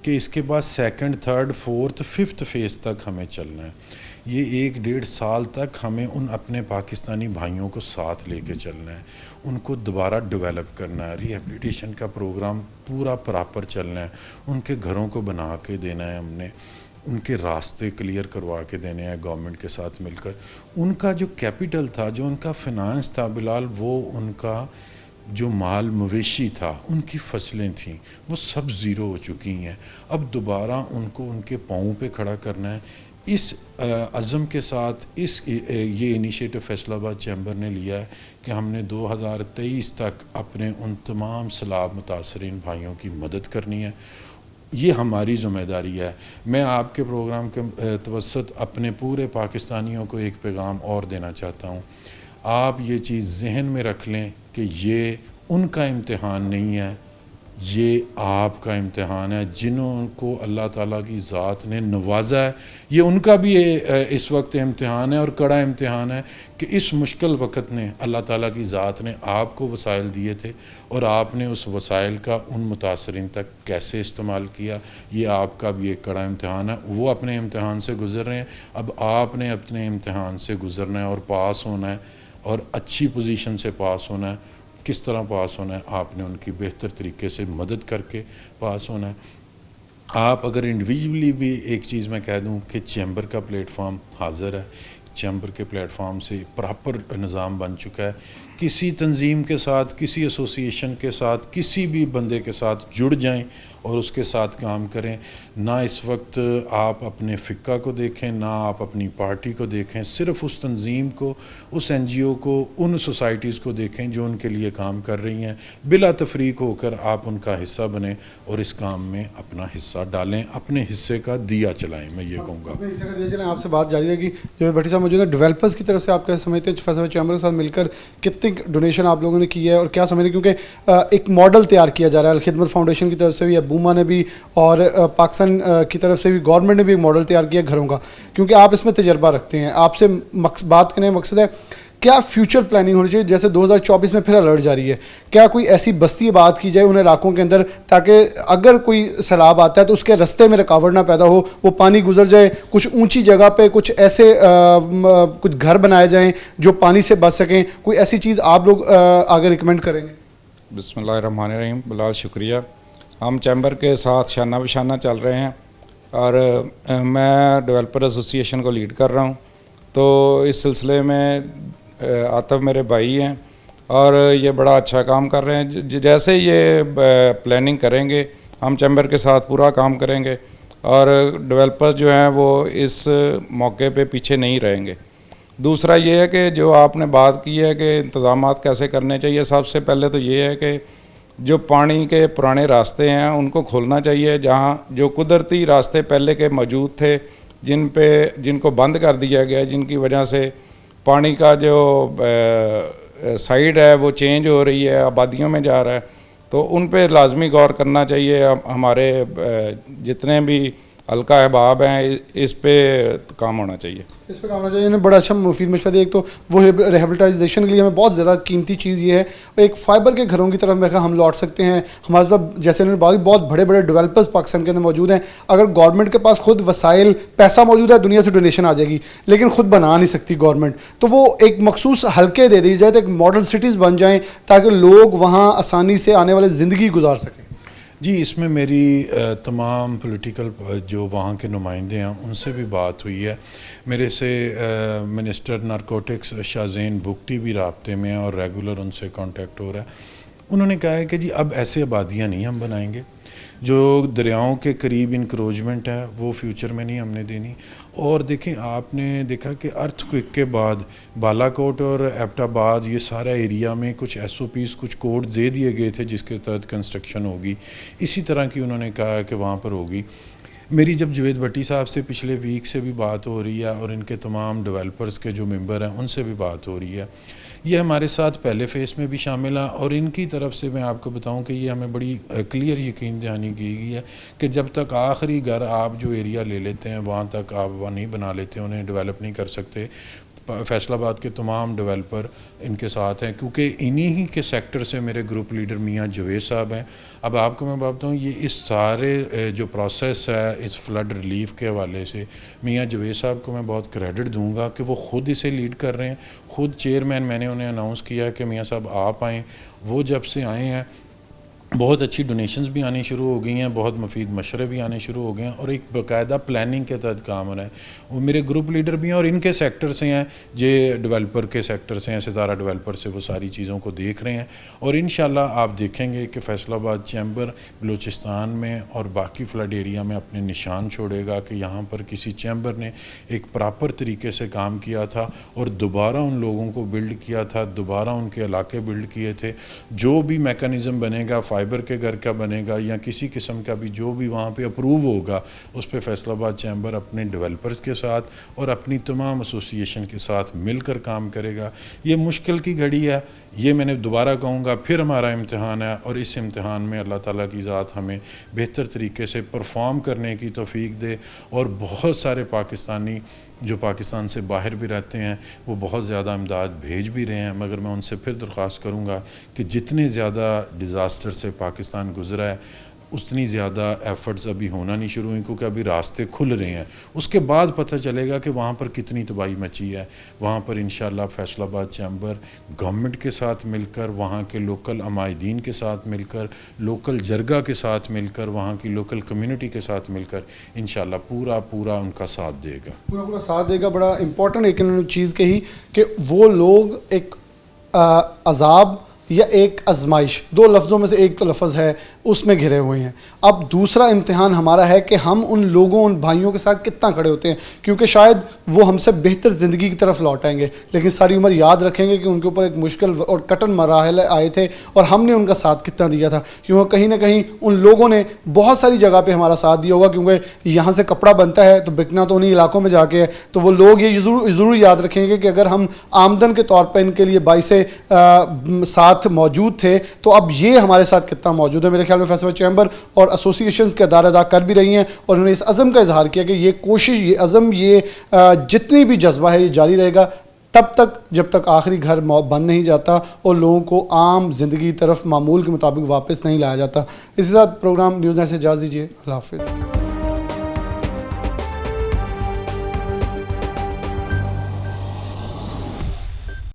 कि इसके बाद 2nd, 3rd, 4th, 5th phase तक हमें चलना है। ये 1-1.5 साल तक हमें उन अपने पाकिस्तानी भाइयों को साथ लेके चलना है, उनको दोबारा डेवलप करना है, रिहेबिलिटेशन का प्रोग्राम पूरा प्रॉपर चलना है, उनके घरों को बना के देना है, हमने उनके रास्ते क्लियर करवा के देने हैं गवर्नमेंट के साथ मिलकर। उनका जो कैपिटल था, जो उनका फिनांस था बिलाल, वो उनका जो माल मवेशी था, उनकी फसलें थीं, वो सब ज़ीरो हो चुकी हैं। अब दोबारा उनको उनके पाँव पे खड़ा करना है। इस अज़म के साथ ये इनिशिएटिव फैसलाबाद चैम्बर ने लिया है कि हमने 2023 तक अपने उन तमाम सैलाब मुतासरीन भाइयों की मदद करनी है। ये हमारी ज़िम्मेदारी है। मैं आपके प्रोग्राम के तवस्सुत अपने पूरे पाकिस्तानियों को एक पैगाम और देना चाहता हूँ। आप ये चीज़ जहन में रख लें कि ये उनका इम्तिहान नहीं है, ये आपका इम्तिहान है। जिनको अल्लाह ताला की ज़ात ने नवाजा है, ये उनका भी इस वक्त इम्तिहान है और कड़ा इम्तिहान है कि इस मुश्किल वक्त ने अल्लाह ताला की ज़ात ने आपको वसाइल दिए थे और आपने उस वसाइल का उन मुतासरीन तक कैसे इस्तेमाल किया, ये आपका भी एक कड़ा इम्तिहान है। वो अपने इम्तिहान से गुज़र रहे हैं, अब आपने अपने इम्तिहान से गुज़रना है और पास होना है और अच्छी पोजीशन से पास होना है। किस तरह पास होना है, आपने उनकी बेहतर तरीके से मदद करके पास होना है। आप अगर इंडिविजुअली भी एक चीज़ मैं कह दूं कि चैम्बर का प्लेटफॉर्म हाज़िर है, चैम्बर के प्लेटफॉर्म से प्रॉपर निज़ाम बन चुका है। किसी तंजीम के साथ, किसी एसोसिएशन के साथ, किसी भी बंदे के साथ जुड़ जाएं और उसके साथ काम करें। ना इस वक्त आप अपने फ़िक्का को देखें, ना आप अपनी पार्टी को देखें, सिर्फ़ उस तंजीम को, उस NGO को, उन सोसाइटीज़ को देखें जो उनके लिए काम कर रही हैं। बिला तफरीक होकर आप उनका हिस्सा बनें और इस काम में अपना हिस्सा डालें, अपने हिस्से का दिया चलाएं। मैं ये कहूँगा अपने हिस्से का दिया चलाएं। आपसे बात जारी रहेगी। जो भट्टी साहब मौजूद है, डेवलपर्स की तरफ से आप कैसे समझते हैं फैसलाबाद चैम्बर के साथ मिलकर कितनी डोनेशन आप लोगों ने की है और क्या समझते हैं, क्योंकि एक मॉडल तैयार किया जा रहा है अलखिदमत फाउंडेशन की तरफ से भी, बूमा ने भी और पाकिस्तान की तरफ से भी, गवर्नमेंट ने भी एक मॉडल तैयार किया घरों का, क्योंकि आप इसमें तजर्बा रखते हैं। आपसे बात करने का मकसद है क्या फ्यूचर प्लानिंग होनी चाहिए। जैसे 2024 में फिर अलर्ट जारी है, क्या कोई ऐसी बस्ती बात की जाए उन इलाकों के अंदर, ताकि अगर कोई सैलाब आता है तो उसके रास्ते में रुकावट ना पैदा हो, वो पानी गुजर जाए। कुछ ऊंची जगह पे कुछ ऐसे कुछ घर बनाए जाएं जो पानी से बच सकें। कोई ऐसी चीज़ आप लोग आगे रिकमेंड करेंगे? बिस्मिल्लाहिर्रहमानिर्रहीम। बिलाल शुक्रिया। हम चैम्बर के साथ शाना बशाना चल रहे हैं और मैं डेवलपर एसोसिएशन को लीड कर रहा हूँ। तो इस सिलसिले में आतफ मेरे भाई हैं और ये बड़ा अच्छा काम कर रहे हैं। जैसे ये प्लानिंग करेंगे, हम चैम्बर के साथ पूरा काम करेंगे और डेवलपर्स जो हैं वो इस मौके पे पीछे नहीं रहेंगे। दूसरा ये है कि जो आपने बात की है कि इंतज़ामात कैसे करने चाहिए, सबसे पहले तो ये है कि जो पानी के पुराने रास्ते हैं उनको खोलना चाहिए। जहाँ जो कुदरती रास्ते पहले के मौजूद थे, जिनको बंद कर दिया गया, जिनकी वजह से पानी का जो साइड है वो चेंज हो रही है, आबादियों में जा रहा है, तो उन पे लाजमी गौर करना चाहिए। हमारे जितने भी हल्का अहबाब हैं इस पे काम होना चाहिए, इस पे काम होना चाहिए। इन्हें बड़ा अच्छा मुफीद मशवरा दिया। एक तो वो रिहेबिलिटेशन के लिए हमें बहुत ज़्यादा कीमती चीज़ ये है, और एक फाइबर के घरों की तरफ मैं कहा हम लौट सकते हैं। हमारे पास जैसे उन्होंने बात, बहुत बड़े बड़े डेवलपर्स पाकिस्तान के अंदर मौजूद हैं। अगर गवर्नमेंट के पास खुद वसाइल, पैसा मौजूद है, दुनिया से डोनेशन आ जाएगी, लेकिन खुद बना नहीं सकती गवर्नमेंट, तो वो एक मखसूस हल्के दे दी जाए तो एक मॉडल सिटीज़ बन जाएँ ताकि लोग वहाँ आसानी से आने वाले ज़िंदगी गुजार सकें। जी, इसमें मेरी तमाम पॉलिटिकल जो वहाँ के नुमाइंदे हैं उनसे भी बात हुई है। मेरे से मिनिस्टर नारकोटिक्स शाहज़ेन बुगटी भी राब्ते में हैं और रेगुलर उनसे कांटेक्ट हो रहा है। उन्होंने कहा है कि जी अब ऐसे आबादियाँ नहीं हम बनाएंगे, जो दरियाओं के करीब इंक्रोचमेंट है वो फ्यूचर में नहीं हमने देनी। और देखें, आपने देखा कि अर्थक्वेक के बाद बालाकोट और एबटाबाद ये सारा एरिया में कुछ SOPs, कुछ कोड दे दिए गए थे जिसके तहत कंस्ट्रक्शन होगी। इसी तरह की उन्होंने कहा कि वहाँ पर होगी। मेरी जब जावेद भट्टी साहब से पिछले वीक से भी बात हो रही है और इनके तमाम डेवलपर्स के जो मेंबर हैं उनसे भी बात हो रही है। ये हमारे साथ पहले फेज़ में भी शामिल है और इनकी तरफ से मैं आपको बताऊं कि ये हमें बड़ी क्लियर यकीन दहानी की गई है कि जब तक आखिरी घर आप जो एरिया ले लेते हैं वहाँ तक आप वहाँ नहीं बना लेते, उन्हें डेवलप नहीं कर सकते। फैसलाबाद के तमाम डेवलपर इनके साथ हैं, क्योंकि इन्हीं के सेक्टर से मेरे ग्रुप लीडर मियाँ जावेद साहब हैं। अब आपको मैं बताऊँ, ये इस सारे जो प्रोसेस है इस फ्लड रिलीफ के हवाले से मियाँ जावेद साहब को मैं बहुत क्रेडिट दूंगा कि वो ख़ुद इसे लीड कर रहे हैं। ख़ुद चेयरमैन मैंने उन्हें अनाउंस किया कि मियाँ साहब आप आएँ। वो जब से आए हैं बहुत अच्छी डोनेशंस भी आनी शुरू हो गई हैं, बहुत मुफीद मशवरे भी आने शुरू हो गए हैं और एक बाकायदा प्लानिंग के तहत काम हो रहा है। वो मेरे ग्रुप लीडर भी हैं और इनके सेक्टर से हैं, ये डेवलपर के सेक्टर से हैं, सितारा डेवलपर से, वो सारी चीज़ों को देख रहे हैं। और इंशाल्लाह आप देखेंगे कि फैसलाबाद चैम्बर बलूचिस्तान में और बाकी फ्लड एरिया में अपने निशान छोड़ेगा कि यहाँ पर किसी चैम्बर ने एक प्रॉपर तरीके से काम किया था और दोबारा उन लोगों को बिल्ड किया था, दोबारा उनके इलाके बिल्ड किए थे। जो भी मैकेनिज़्म बनेगा, फाइबर के घर का बनेगा या किसी किस्म का भी जो भी वहाँ पे अप्रूव होगा, उस पे फैसलाबाद चैम्बर अपने डेवलपर्स के साथ और अपनी तमाम एसोसिएशन के साथ मिलकर काम करेगा। ये मुश्किल की घड़ी है, ये मैंने दोबारा कहूँगा, फिर हमारा इम्तिहान है और इस इम्तिहान में अल्लाह ताला की ज़ात हमें बेहतर तरीके से परफॉर्म करने की तौफीक दे। और बहुत सारे पाकिस्तानी जो पाकिस्तान से बाहर भी रहते हैं वो बहुत ज़्यादा इमदाद भेज भी रहे हैं, मगर मैं उनसे फिर दरख्वास्त करूँगा कि जितने ज़्यादा डिज़ास्टर से पाकिस्तान गुज़रा है उतनी ज़्यादा एफ़र्ट्स अभी होना नहीं शुरू हुई, क्योंकि अभी रास्ते खुल रहे हैं। उसके बाद पता चलेगा कि वहाँ पर कितनी तबाही मची है। वहाँ पर इंशाल्लाह फैसलाबाद चैम्बर गवर्नमेंट के साथ मिलकर, वहाँ के लोकल अमायदीन के साथ मिलकर, लोकल जरगा के साथ मिलकर, वहाँ की लोकल कम्युनिटी के साथ मिलकर इंशाल्लाह पूरा उनका साथ देगा, पूरा साथ देगा। बड़ा इम्पोर्टेंट एक इन्होंने चीज़ कही कि वो लोग एक अजाब या एक आजमाइश, दो लफ्ज़ों में से एक तो लफ्ज़ है, उसमें घिरे हुए हैं। अब दूसरा इम्तिहान हमारा है कि हम उन लोगों, उन भाइयों के साथ कितना खड़े होते हैं, क्योंकि शायद वो हमसे बेहतर ज़िंदगी की तरफ लौट आएंगे, लेकिन सारी उम्र याद रखेंगे कि उनके ऊपर एक मुश्किल और कठिन मराहल आए थे और हमने उनका साथ कितना दिया था। क्योंकि कहीं ना कहीं उन लोगों ने बहुत सारी जगह पर हमारा साथ दिया होगा, क्योंकि यहाँ से कपड़ा बनता है तो बिकना तो उन्हीं इलाकों में जाके है। तो वो लोग ये ज़रूर याद रखेंगे कि अगर हम आमदन के तौर पर इनके लिए बाइसे साथ मौजूद थे, तो अब ये हमारे साथ कितना मौजूद है। मेरे ख्याल में फैसलाबाद चैम्बर और एसोसिएशंस के अदारे अदा कर भी रही हैं और उन्होंने इस अज़म का इजहार किया कि ये कोशिश, ये अज़म, ये जितनी भी जज्बा है ये जारी रहेगा तब तक जब तक आखिरी घर बन नहीं जाता और लोगों को आम जिंदगी की तरफ मामूल के मुताबिक वापस नहीं लाया जाता। इसी साथ प्रोग्राम न्यूज़ नेट से इजाज़त दीजिए। अल्लाह हाफ़िज़।